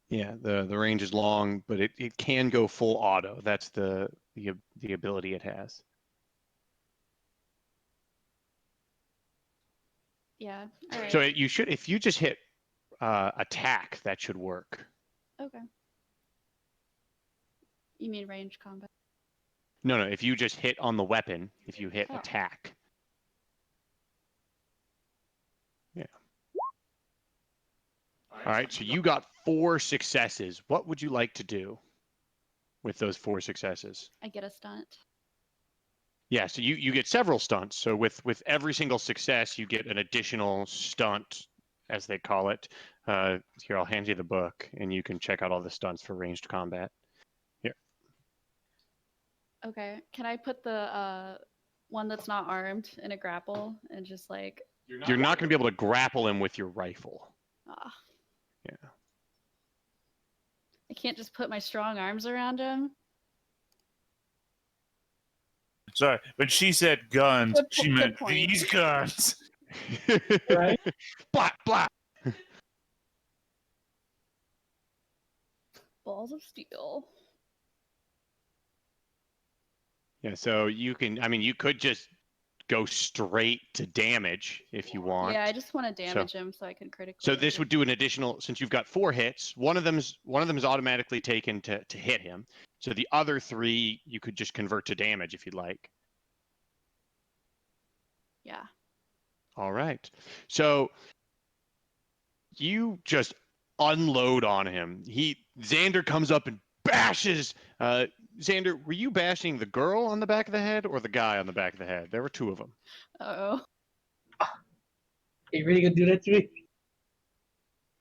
yeah, the range is long, but it can go full auto. That's the ability it has. Yeah. All right. So you should, if you just hit attack, that should work. Okay. You mean range combat? No, if you just hit on the weapon, if you hit Oh. attack. Yeah. All right, so you got 4 successes. What would you like to do with those 4 successes? I get a stunt. Yeah, so you get several stunts. So with every single success, you get an additional stunt, as they call it. Here, I'll hand you the book, and you can check out all the stunts for ranged combat. Here. Okay. Can I put the one that's not armed in a grapple and just like? You're not going to be able to grapple him with your rifle. Ah. Yeah. I can't just put my strong arms around him. Sorry, when she said guns, Good she point. meant these guns. Right? Blah, blah. Balls of steel. Yeah, so you could just go straight to damage if you want. Yeah, I just want to damage him so I can critically. So this would do an additional, since you've got 4 hits, one of them is automatically taken to hit him. So the other 3 you could just convert to damage if you'd like. Yeah. All right. So you just unload on him. Xander comes up and bashes. Xander, were you bashing the girl on the back of the head or the guy on the back of the head? There were 2 of them. Oh. Are you really gonna do that to me?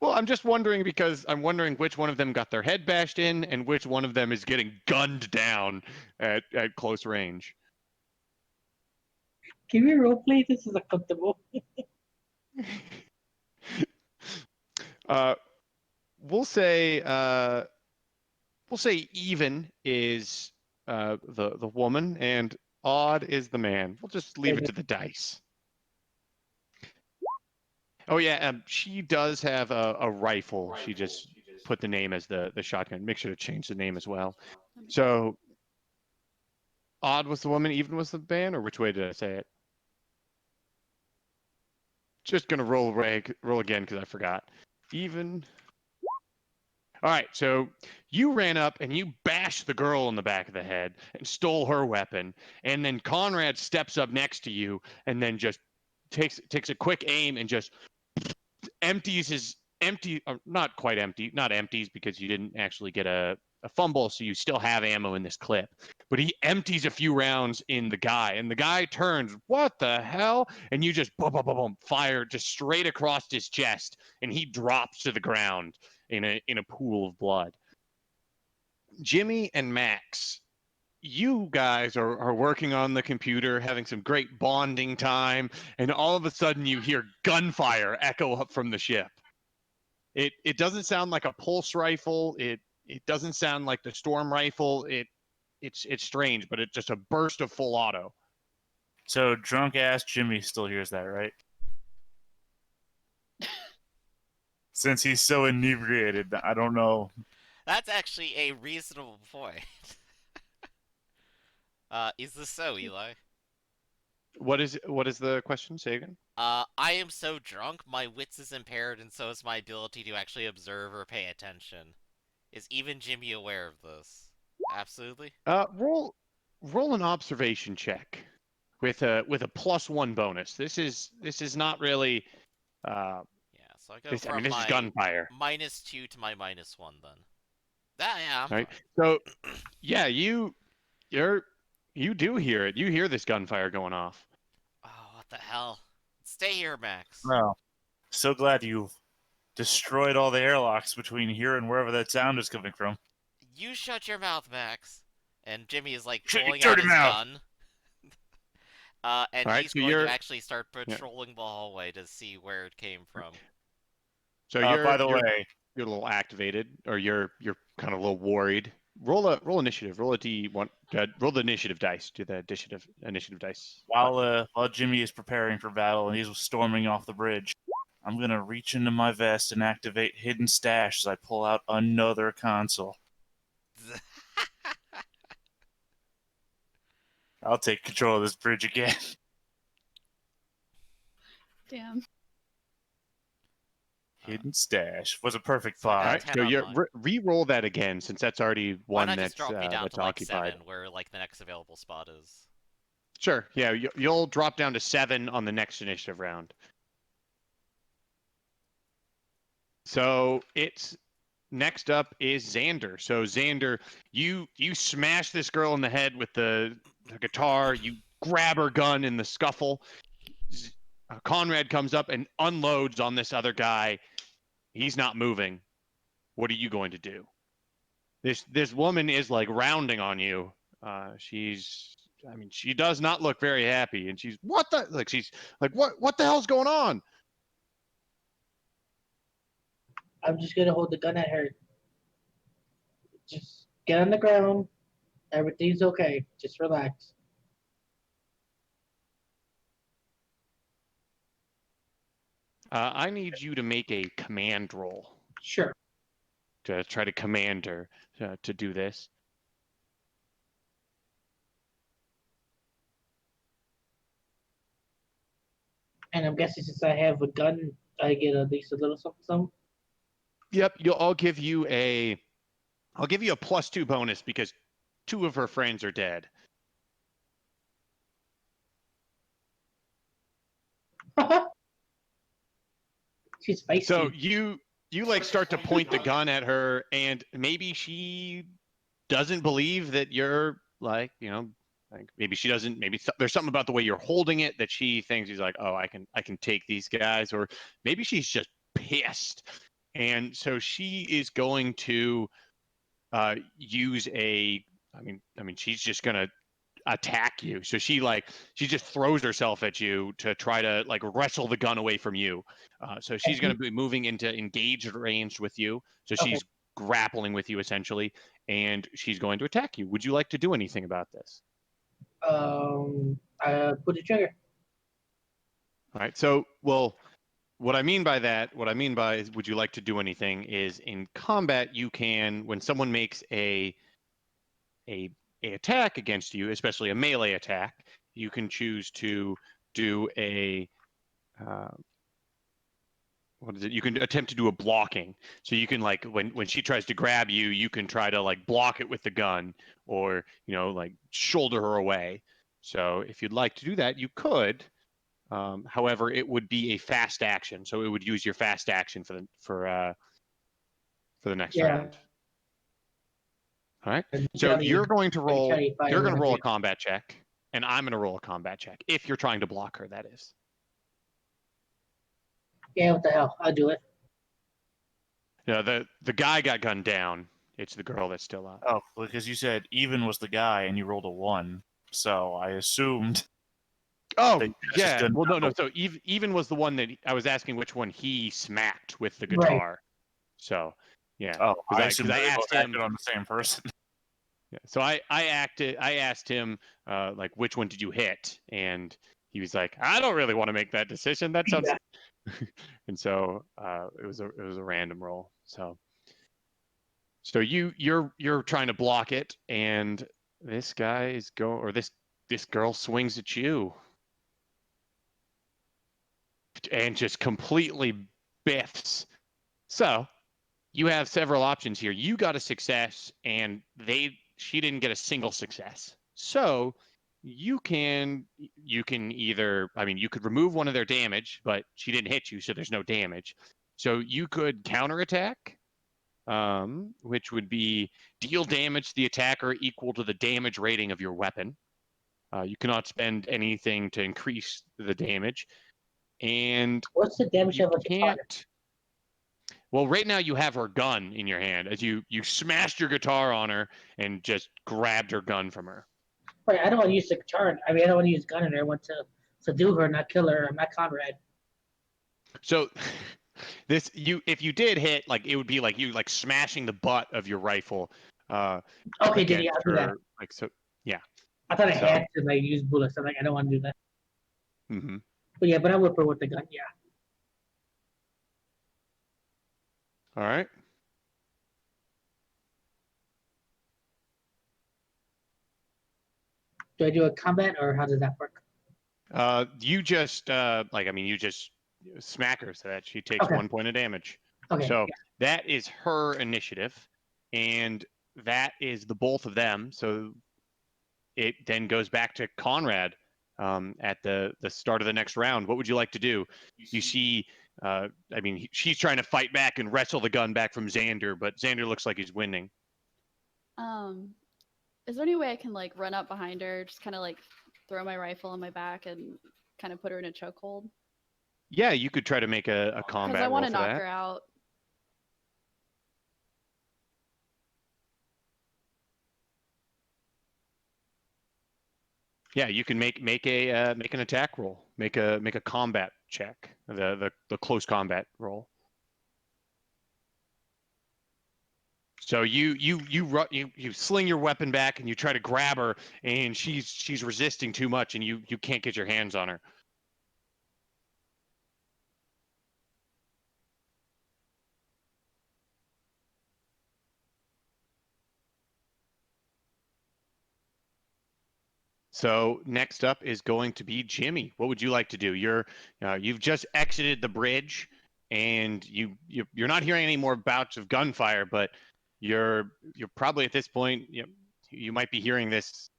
Well, I'm just wondering because I'm wondering which one of them got their head bashed in and which one of them is getting gunned down at close range. Can we roleplay? This is uncomfortable. We'll say even is the woman and odd is the man. We'll just leave it to the dice. Oh yeah, she does have a rifle. She just put the name as the shotgun. Make sure to change the name as well. So odd was the woman, even was the man, or which way did I say it? Just gonna roll again because I forgot. Even. All right, so you ran up and you bashed the girl in the back of the head and stole her weapon, and then Conrad steps up next to you and then just takes a quick aim and just not quite empty, not empties because you didn't actually get a fumble, so you still have ammo in this clip. But he empties a few rounds in the guy, and the guy turns, what the hell? And you just boom, boom, boom, boom, fire just straight across his chest, and he drops to the ground in a pool of blood. Jimmy and Max, you guys are working on the computer, having some great bonding time, and all of a sudden you hear gunfire echo up from the ship. It doesn't sound like a pulse rifle. It doesn't sound like the storm rifle. It's strange, but it's just a burst of full auto. So drunk ass Jimmy still hears that, right? Since he's so inebriated, I don't know. That's actually a reasonable point. Is this so, Eli? What is the question? Say again. I am so drunk, my wits is impaired, and so is my ability to actually observe or pay attention. Is even Jimmy aware of this? Absolutely. Roll an observation check with a +1 bonus. This is not really Yeah, so I go this. I mean, from this is my gunfire, -2 to my -1 then. Yeah, I'm right? fine. So yeah, you do hear it. You hear this gunfire going off. Oh, what the hell? Stay here, Max. Well, so glad you destroyed all the airlocks between here and wherever that sound is coming from. You shut your mouth, Max. And Jimmy is like Shut your pulling out dirty his mouth. gun. And All right, he's so going to you're actually start yeah. patrolling the hallway to see where it came from. So By the way, you're a little activated, or you're kind of a little worried. Roll initiative. Roll a d1. Roll the initiative dice. Do the initiative dice. while Jimmy is preparing for battle and he's storming off the bridge, I'm gonna reach into my vest and activate hidden stash as I pull out another console. I'll take control of this bridge again. Damn. Hidden stash was a perfect So I got All a right. 10 So on you mine. re-roll that again, since that's already Why one not just drop me down that's to like occupied. 7, where like the next available spot is? Sure. Yeah, you'll drop down to 7 on the next initiative round. So it's next up is Xander. So Xander, you smash this girl in the head with the guitar. You grab her gun in the scuffle. Conrad comes up and unloads on this other guy. He's not moving. What are you going to do? This woman is like rounding on you. She does not look very happy, and she's what the hell's going on? I'm just gonna hold the gun at her. Just get on the ground. Everything's okay. Just relax. I need you to make a command roll Sure. to try to command her to do this. And I'm guessing since I have a gun, I get at least a little something. Yep, I'll give you a +2 bonus because 2 of her friends are dead. She's feisty. So you like start to point the gun at her, and maybe she doesn't believe that you're like, like maybe she doesn't. Maybe there's something about the way you're holding it that she thinks he's like, oh, I can take these guys, or maybe she's just pissed, and so she is going to use a. She's just gonna attack you. So she just throws herself at you to try to like wrestle the gun away from you. So she's going to be moving into engaged range with you. So Okay. she's grappling with you essentially, and she's going to attack you. Would you like to do anything about this? Put the trigger. All right. So, well, what I mean by is, would you like to do anything? Is in combat you can, when someone makes a attack against you, especially a melee attack, you can choose to do a what is it? You can attempt to do a blocking. So you can like when she tries to grab you, you can try to like block it with the gun, or like shoulder her away. So if you'd like to do that, you could. However, it would be a fast action, so it would use your fast action for the next round. All right. So you're going to roll a combat check, and I'm going to roll a combat check if you're trying to block her. That is. Yeah, what the hell? I'll do it. Yeah, the guy got gunned down. It's the girl that's still up. Oh, because you said even was the guy and you rolled a 1, so I assumed. Oh, that you guys yeah. didn't Well, no. know. So even was the one that I was asking which one he smacked with the guitar. Right. So, yeah. Oh, I Because I asked both him acted on the same person. Yeah, so I asked him like which one did you hit, and he was like, I don't really want to make that decision. That sounds, and so it was a random roll. So you're trying to block it, and this guy is this girl swings at you, and just completely biffs. So you have several options here. You got a success, and she didn't get a single success. So you can either, I mean, you could remove one of their damage, but she didn't hit you, so there's no damage. So you could counterattack, which would be deal damage to the attacker equal to the damage rating of your weapon. You cannot spend anything to increase the damage, and What's the damage you of a guitar? can't. Well, right now you have her gun in your hand as you smashed your guitar on her and just grabbed her gun from her. Wait, I don't want to use the guitar. I mean, I don't want to use gun in there. I want to subdue her, not kill her. I'm not Conrad. So if you did hit, like, it would be like you like smashing the butt of your rifle Okay, then yeah, against I'll do that. her, like, so. Yeah. I thought I So- had to like use bullets. I'm like, I don't want to do that. Mm-hmm. But yeah, but I whip her with the gun. Yeah. All right. Do I do a combat or how does that work? You just you just smack her so that she takes Okay. 1 point of damage. Okay. So yeah. that is her initiative, and that is the both of them. So it then goes back to Conrad at the start of the next round. What would you like to do? You see, she's trying to fight back and wrestle the gun back from Xander, but Xander looks like he's winning. Is there any way I can like run up behind her, just kind of like throw my rifle on my back and kind of put her in a chokehold? Yeah, you could try to make a combat Because I want roll to for knock that. her out. Yeah, you can make an attack roll, make a combat check, the close combat roll. So you sling your weapon back and you try to grab her, and she's resisting too much, and you can't get your hands on her. So next up is going to be Jimmy. What would you like to do? You've just exited the bridge, and you're not hearing any more bouts of gunfire, but you're probably at this point you might be hearing this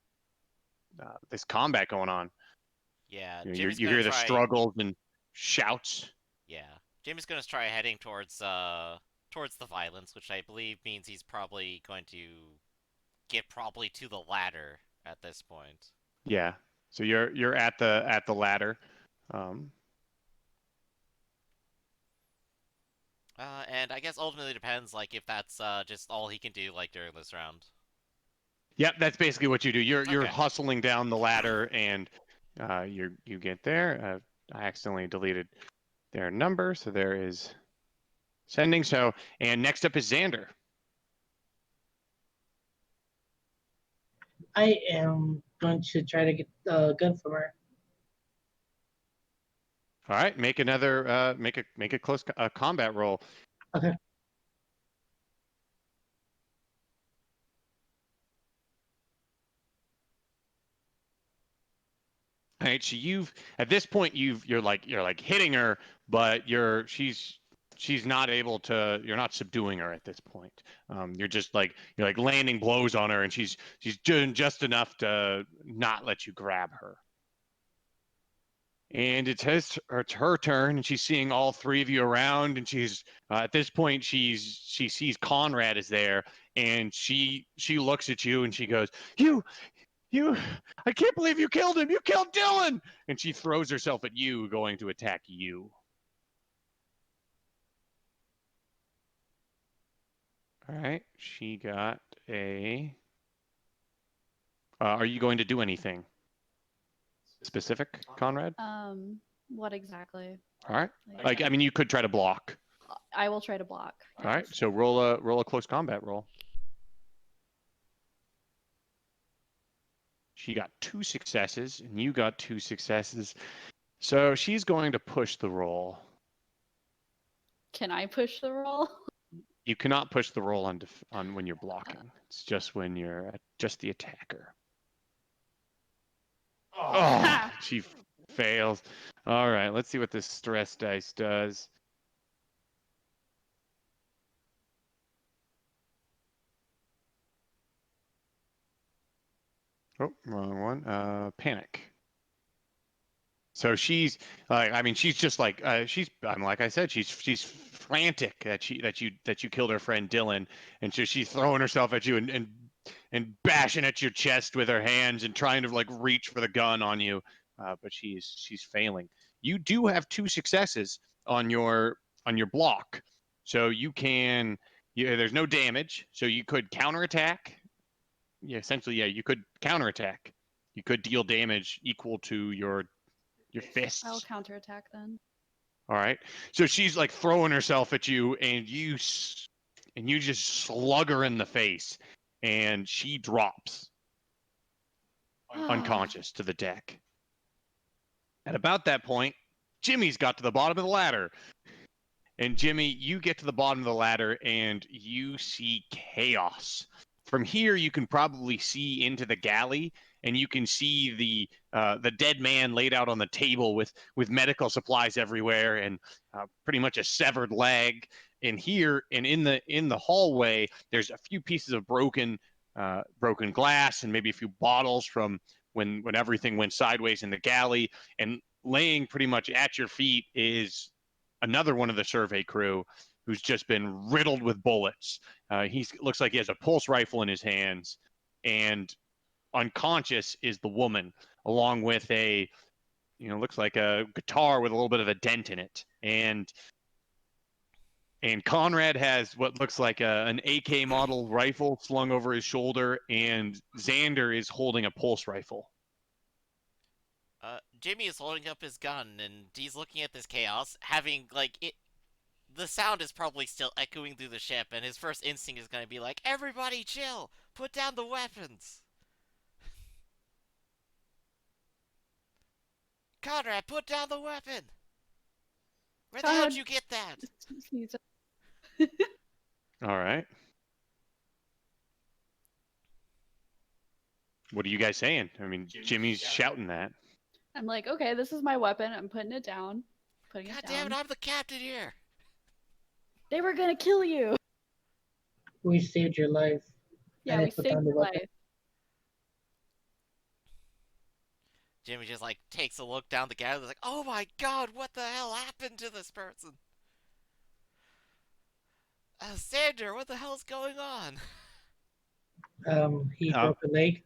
combat going on. Yeah, You Jimmy's gonna hear the try. struggles and shouts. Yeah, Jimmy's gonna try heading towards the violence, which I believe means he's probably going to get probably to the ladder at this point. Yeah. So you're at the ladder. And I guess ultimately depends, like, if that's just all he can do, like, during this round. Yep, that's basically what you do. You're Okay. hustling down the ladder, and you get there. I accidentally deleted their number, so there is sending. So, and next up is Xander. I am going to try to get the gun from her. All right, make another make a close combat roll. Okay. All right, so at this point you're like hitting her, but she's not able to. You're not subduing her at this point. You're just like landing blows on her, and she's doing just enough to not let you grab her. And it's her turn, and she's seeing all three of you around, and she's at this point she sees Conrad is there, and she looks at you and she goes, you, I can't believe you killed him. You killed Dylan. And she throws herself at you, going to attack you. All right, she got a. Are you going to do anything specific, Conrad? What exactly? All right. Like, I mean, you could try to block. I will try to block. All right. So roll a close combat roll. She got 2 successes, and you got 2 successes. So she's going to push the roll. Can I push the roll? You cannot push the roll on when you're blocking. It's just when you're just the attacker. Oh, she fails. All right, let's see what this stress dice does. Oh, wrong one. Panic. So she's I mean, she's just like like I said, she's frantic that you killed her friend Dylan, and so she's throwing herself at you and bashing at your chest with her hands and trying to like reach for the gun on you, but she's failing. You do have 2 successes on your block, so you can. There's no damage, so you could counterattack. Yeah, essentially, yeah, you could counterattack. You could deal damage equal to your fists. I'll counterattack then. All right. So she's like throwing herself at you, and you just slug her in the face, and she drops unconscious to the deck. At about that point, Jimmy's got to the bottom of the ladder. And Jimmy, you get to the bottom of the ladder and you see chaos. From here, you can probably see into the galley, and you can see the dead man laid out on the table with medical supplies everywhere, and pretty much a severed leg. And here, and in the hallway, there's a few pieces of broken glass, and maybe a few bottles from when everything went sideways in the galley. And laying pretty much at your feet is another one of the survey crew who's just been riddled with bullets. He looks like he has a pulse rifle in his hands, and unconscious is the woman, along with looks like a guitar with a little bit of a dent in it. And Conrad has what looks like an AK model rifle slung over his shoulder, and Xander is holding a pulse rifle. Jimmy is holding up his gun, and he's looking at this chaos, having, like, it. The sound is probably still echoing through the ship, and his first instinct is going to be like, everybody chill! Put down the weapons! Conrad, put down the weapon! Where the hell did you get that? All right. What are you guys saying? I mean, Jimmy's shouting that. I'm like, okay, this is my weapon. I'm putting it down. God damn it, I'm the captain here! They were gonna kill you! We saved your life. Yeah, we saved your life. Jimmy just, like, takes a look down the gallery, like, oh my god, what the hell happened to this person? Xander, what the hell's going on? He broke a leg.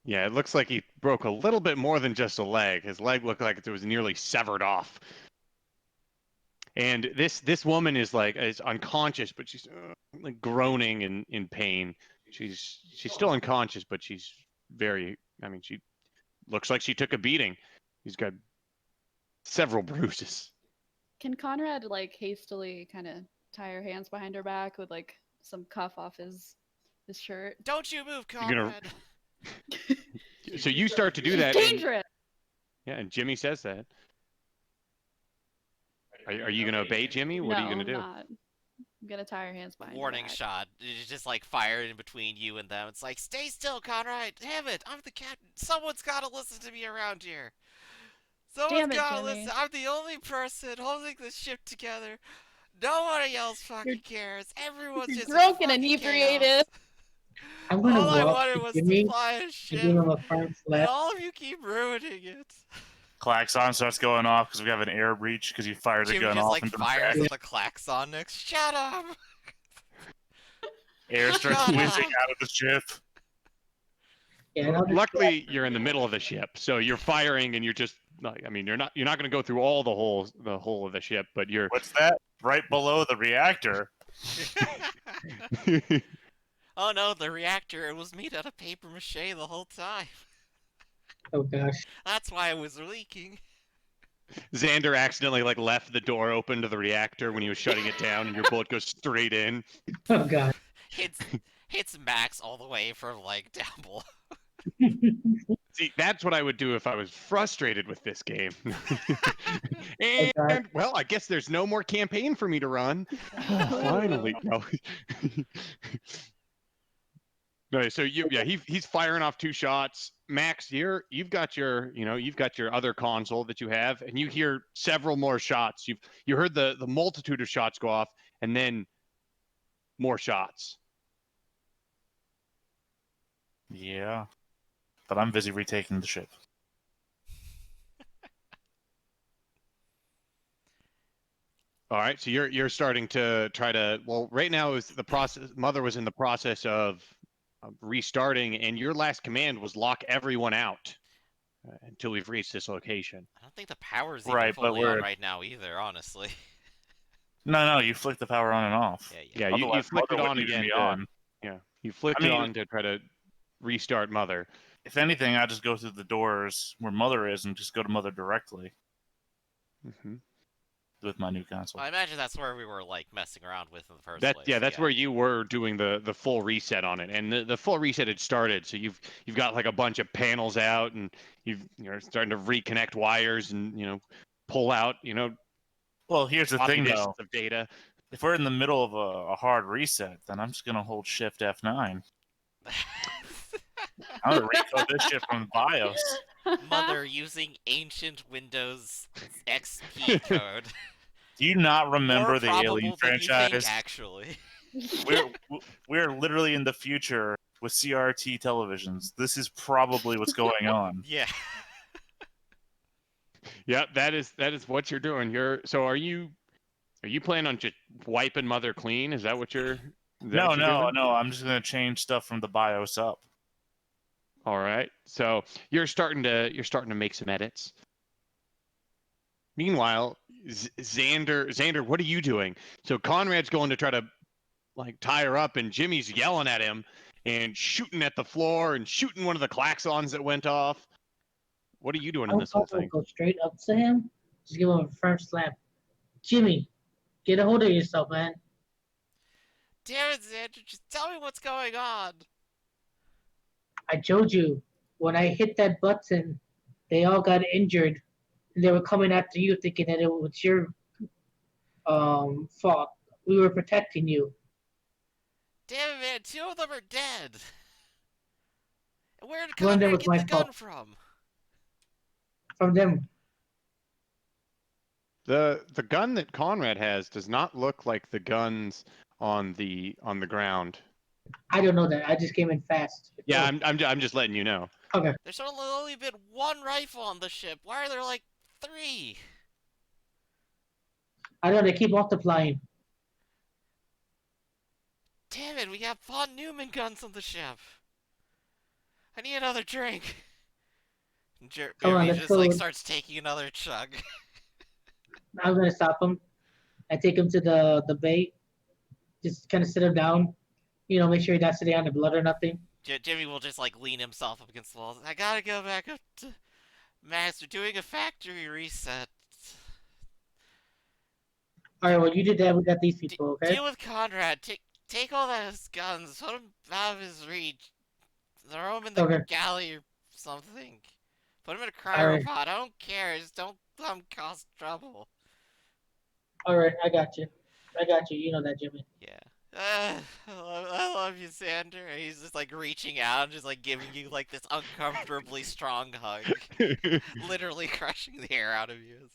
Yeah, it looks like he broke a little bit more than just a leg. His leg looked like it was nearly severed off. And this woman is unconscious, but she's like groaning in pain. She's still unconscious, but she's very. I mean, she looks like she took a beating. She's got several bruises. Can Conrad like hastily kind of tie her hands behind her back with like some cuff off his shirt? Don't you move, Conrad! So you start to do that. Dangerous. And Jimmy says that. Are you going to obey Jimmy? What are you going to do? Not. I'm going to tie her hands behind Warning her back. shot. It's just like fired in between you and them. It's like, stay still, Conrad. Damn it, I'm the captain. Someone's got to listen to me around here. Someone's got to listen. I'm the only person holding this ship together. Nobody else fucking cares. Everyone's just drunk and inebriated. I'm gonna all go I up wanted to was Jimmy to fly a ship, give him a front slap. and all of you keep ruining it. Klaxon starts going off because we have an air breach because you fired the Jimmy gun just off like into fires the with a klaxon next. Shut up! air starts Shut whizzing up. out of the ship. Yeah, and I'll just Luckily, you're in the middle of the ship, so you're firing, and you're just. I mean, you're not going to go through all the whole of the ship, but you're. What's that? Right below the reactor. Oh no, the reactor was made out of paper mache the whole time. Oh gosh. That's why it was leaking. Xander accidentally left the door open to the reactor when he was shutting it down, and your bullet goes straight in. Oh god. Hits Max all the way from down below. See, that's what I would do if I was frustrated with this game. And well, I guess there's no more campaign for me to run. Finally, no. No, so he's firing off 2 shots. Max, you've got your other console that you have, and you hear several more shots. You heard the multitude of shots go off, and then more shots. Yeah. But I'm busy retaking the ship. All right, so you're starting to try to. Well, right now is the process. Mother was in the process of restarting, and your last command was lock everyone out until we've reached this location. I don't think the power's even Right, but fully on we're... right now either, honestly. No, you flick the power on and off. Yeah, Yeah, you Otherwise, flicked it Mother on wouldn't even again be to. on. Yeah, you flicked I it mean- on to try to restart Mother. If anything, I just go through the doors where Mother is and just go to Mother directly Mm-hmm. with my new console. Well, I imagine that's where we were like messing around with in the first That place. yeah, that's where you were doing the full reset on it, and the full reset had started. So you've got like a bunch of panels out, and you're starting to reconnect wires, and pull out Well, here's the floppy thing, disks though. of data. If we're in the middle of a hard reset, then I'm just gonna hold Shift F9. I'm gonna recode this shit from the BIOS. Mother using ancient Windows XP code. Do you not remember More the probable Alien than you think, franchise? actually. We're literally in the future with CRT televisions. This is probably what's going on. Yeah. Yeah, that is what you're doing. Are you planning on just wiping Mother clean? Is that what you're? Is that No, what you're doing? no. I'm just gonna change stuff from the BIOS up. All right. So you're starting to make some edits. Meanwhile, Xander, what are you doing? So Conrad's going to try to like tie her up, and Jimmy's yelling at him and shooting at the floor and shooting one of the klaxons that went off. What are you doing in this whole thing? Go straight up to him, just give him a firm slap. Jimmy, get a hold of yourself, man. Damn it, Xander, just tell me what's going on. I told you, when I hit that button, they all got injured. And they were coming after you thinking that it was your fault. We were protecting you. Damn it, man, 2 of them are dead. And where did One of them Conrad was get my the gun fault. from? From them. The gun that Conrad has does not look like the guns on the ground. I don't know that. I just came in fast. Yeah, I'm just letting you know. Okay. There's only been 1 rifle on the ship. Why are there like 3? I know they keep multiplying. Damn it, we have von Neumann guns on the ship. I need another drink. Come on, Jeremy let's just go. like starts taking another chug. I'm gonna stop him. I take him to the bay. Just kind of sit him down. Make sure he's not sitting on the blood or nothing. Jimmy will just like lean himself up against the wall. I gotta go back up to Master, doing a factory reset. All right. Well, you did that. We got these people. Okay. Deal with Conrad. Take all those guns. Put him out of his reach. Throw him in the Okay. galley or something. Put him in a All right. cryopod. I don't care. Just don't cause trouble. All right. I got you. You know that, Jimmy. Yeah. I love you, Xander. And he's just like reaching out and just like giving you like this uncomfortably strong hug. Literally crushing the air out of you.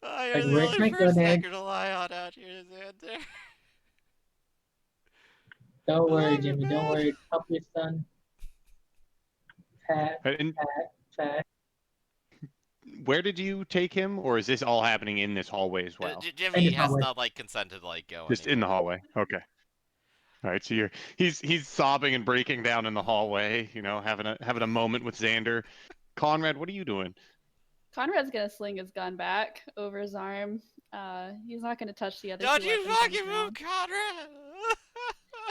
Oh, you're Like, the where's only my person gun I at? can rely on out here, Xander. Don't worry, love you, Jimmy. Don't man. worry. Help your son. Pat. And Pat. where did you take him, or is this all happening in this hallway as well? Jimmy In the has hallway. not like consented to like go Just in the anywhere. hallway. Okay. All right. So he's sobbing and breaking down in the hallway. Having a moment with Xander. Conrad, what are you doing? Conrad's gonna sling his gun back over his arm. He's not gonna touch the other Don't two you weapons on fucking the move, ground. Conrad!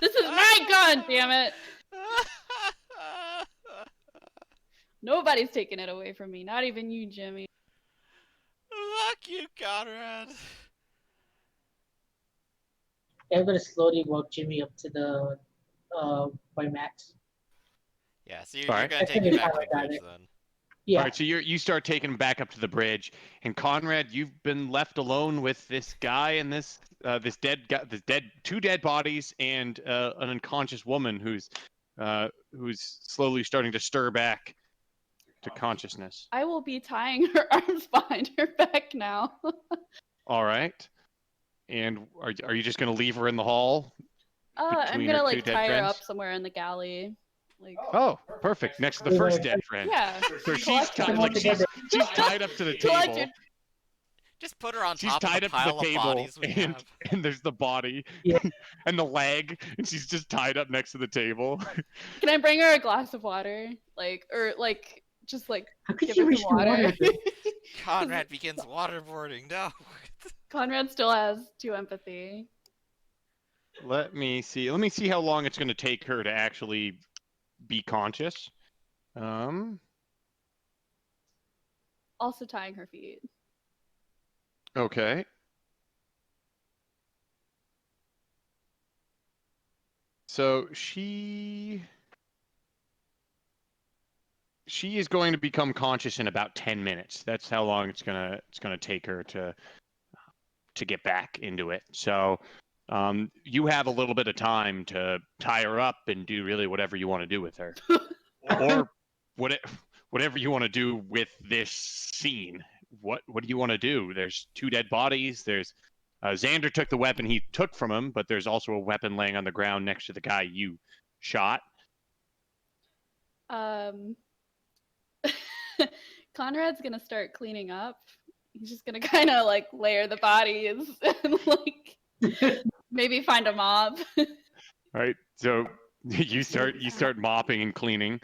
This is my gun, damn it! Nobody's taking it away from me, not even you, Jimmy. Fuck you, Conrad. I'm gonna slowly walk Jimmy up to the by Max. Yeah, so you're Alright. gonna I take think him back to I the got bridge it. then. Yeah. All right. So you start taking him back up to the bridge, and Conrad, you've been left alone with this guy and this two dead bodies and an unconscious woman who's slowly starting to stir back to consciousness. I will be tying her arms behind her back now. All right. And are you just going to leave her in the hall? I'm Between gonna her two like dead tie her friends? up somewhere in the galley. Like, Oh, perfect. Next to the first dead friend. yeah. So she's Collect tied, them like all together. she's tied up to the Collect table. your- Just put her on She's top of tied the up to pile the of table, bodies we and, have. and there's the body Yeah. and the leg, and she's just tied up next to the table. Can I bring her a glass of water? Like, or like, just like How could give you her reach some the water? water? Conrad begins waterboarding. No. Conrad still has 2 empathy. Let me see. Let me see how long it's going to take her to actually be conscious. Also tying her feet. Okay. So she is going to become conscious in about 10 minutes. That's how long it's gonna take her to get back into it. So you have a little bit of time to tie her up and do really whatever you want to do with her, or whatever you want to do with this scene. What do you want to do? There's 2 dead bodies. There's Xander took the weapon he took from him, but there's also a weapon laying on the ground next to the guy you shot. Conrad's gonna start cleaning up. He's just gonna kind of like layer the bodies and like maybe find a mop. All right. So you start mopping and cleaning.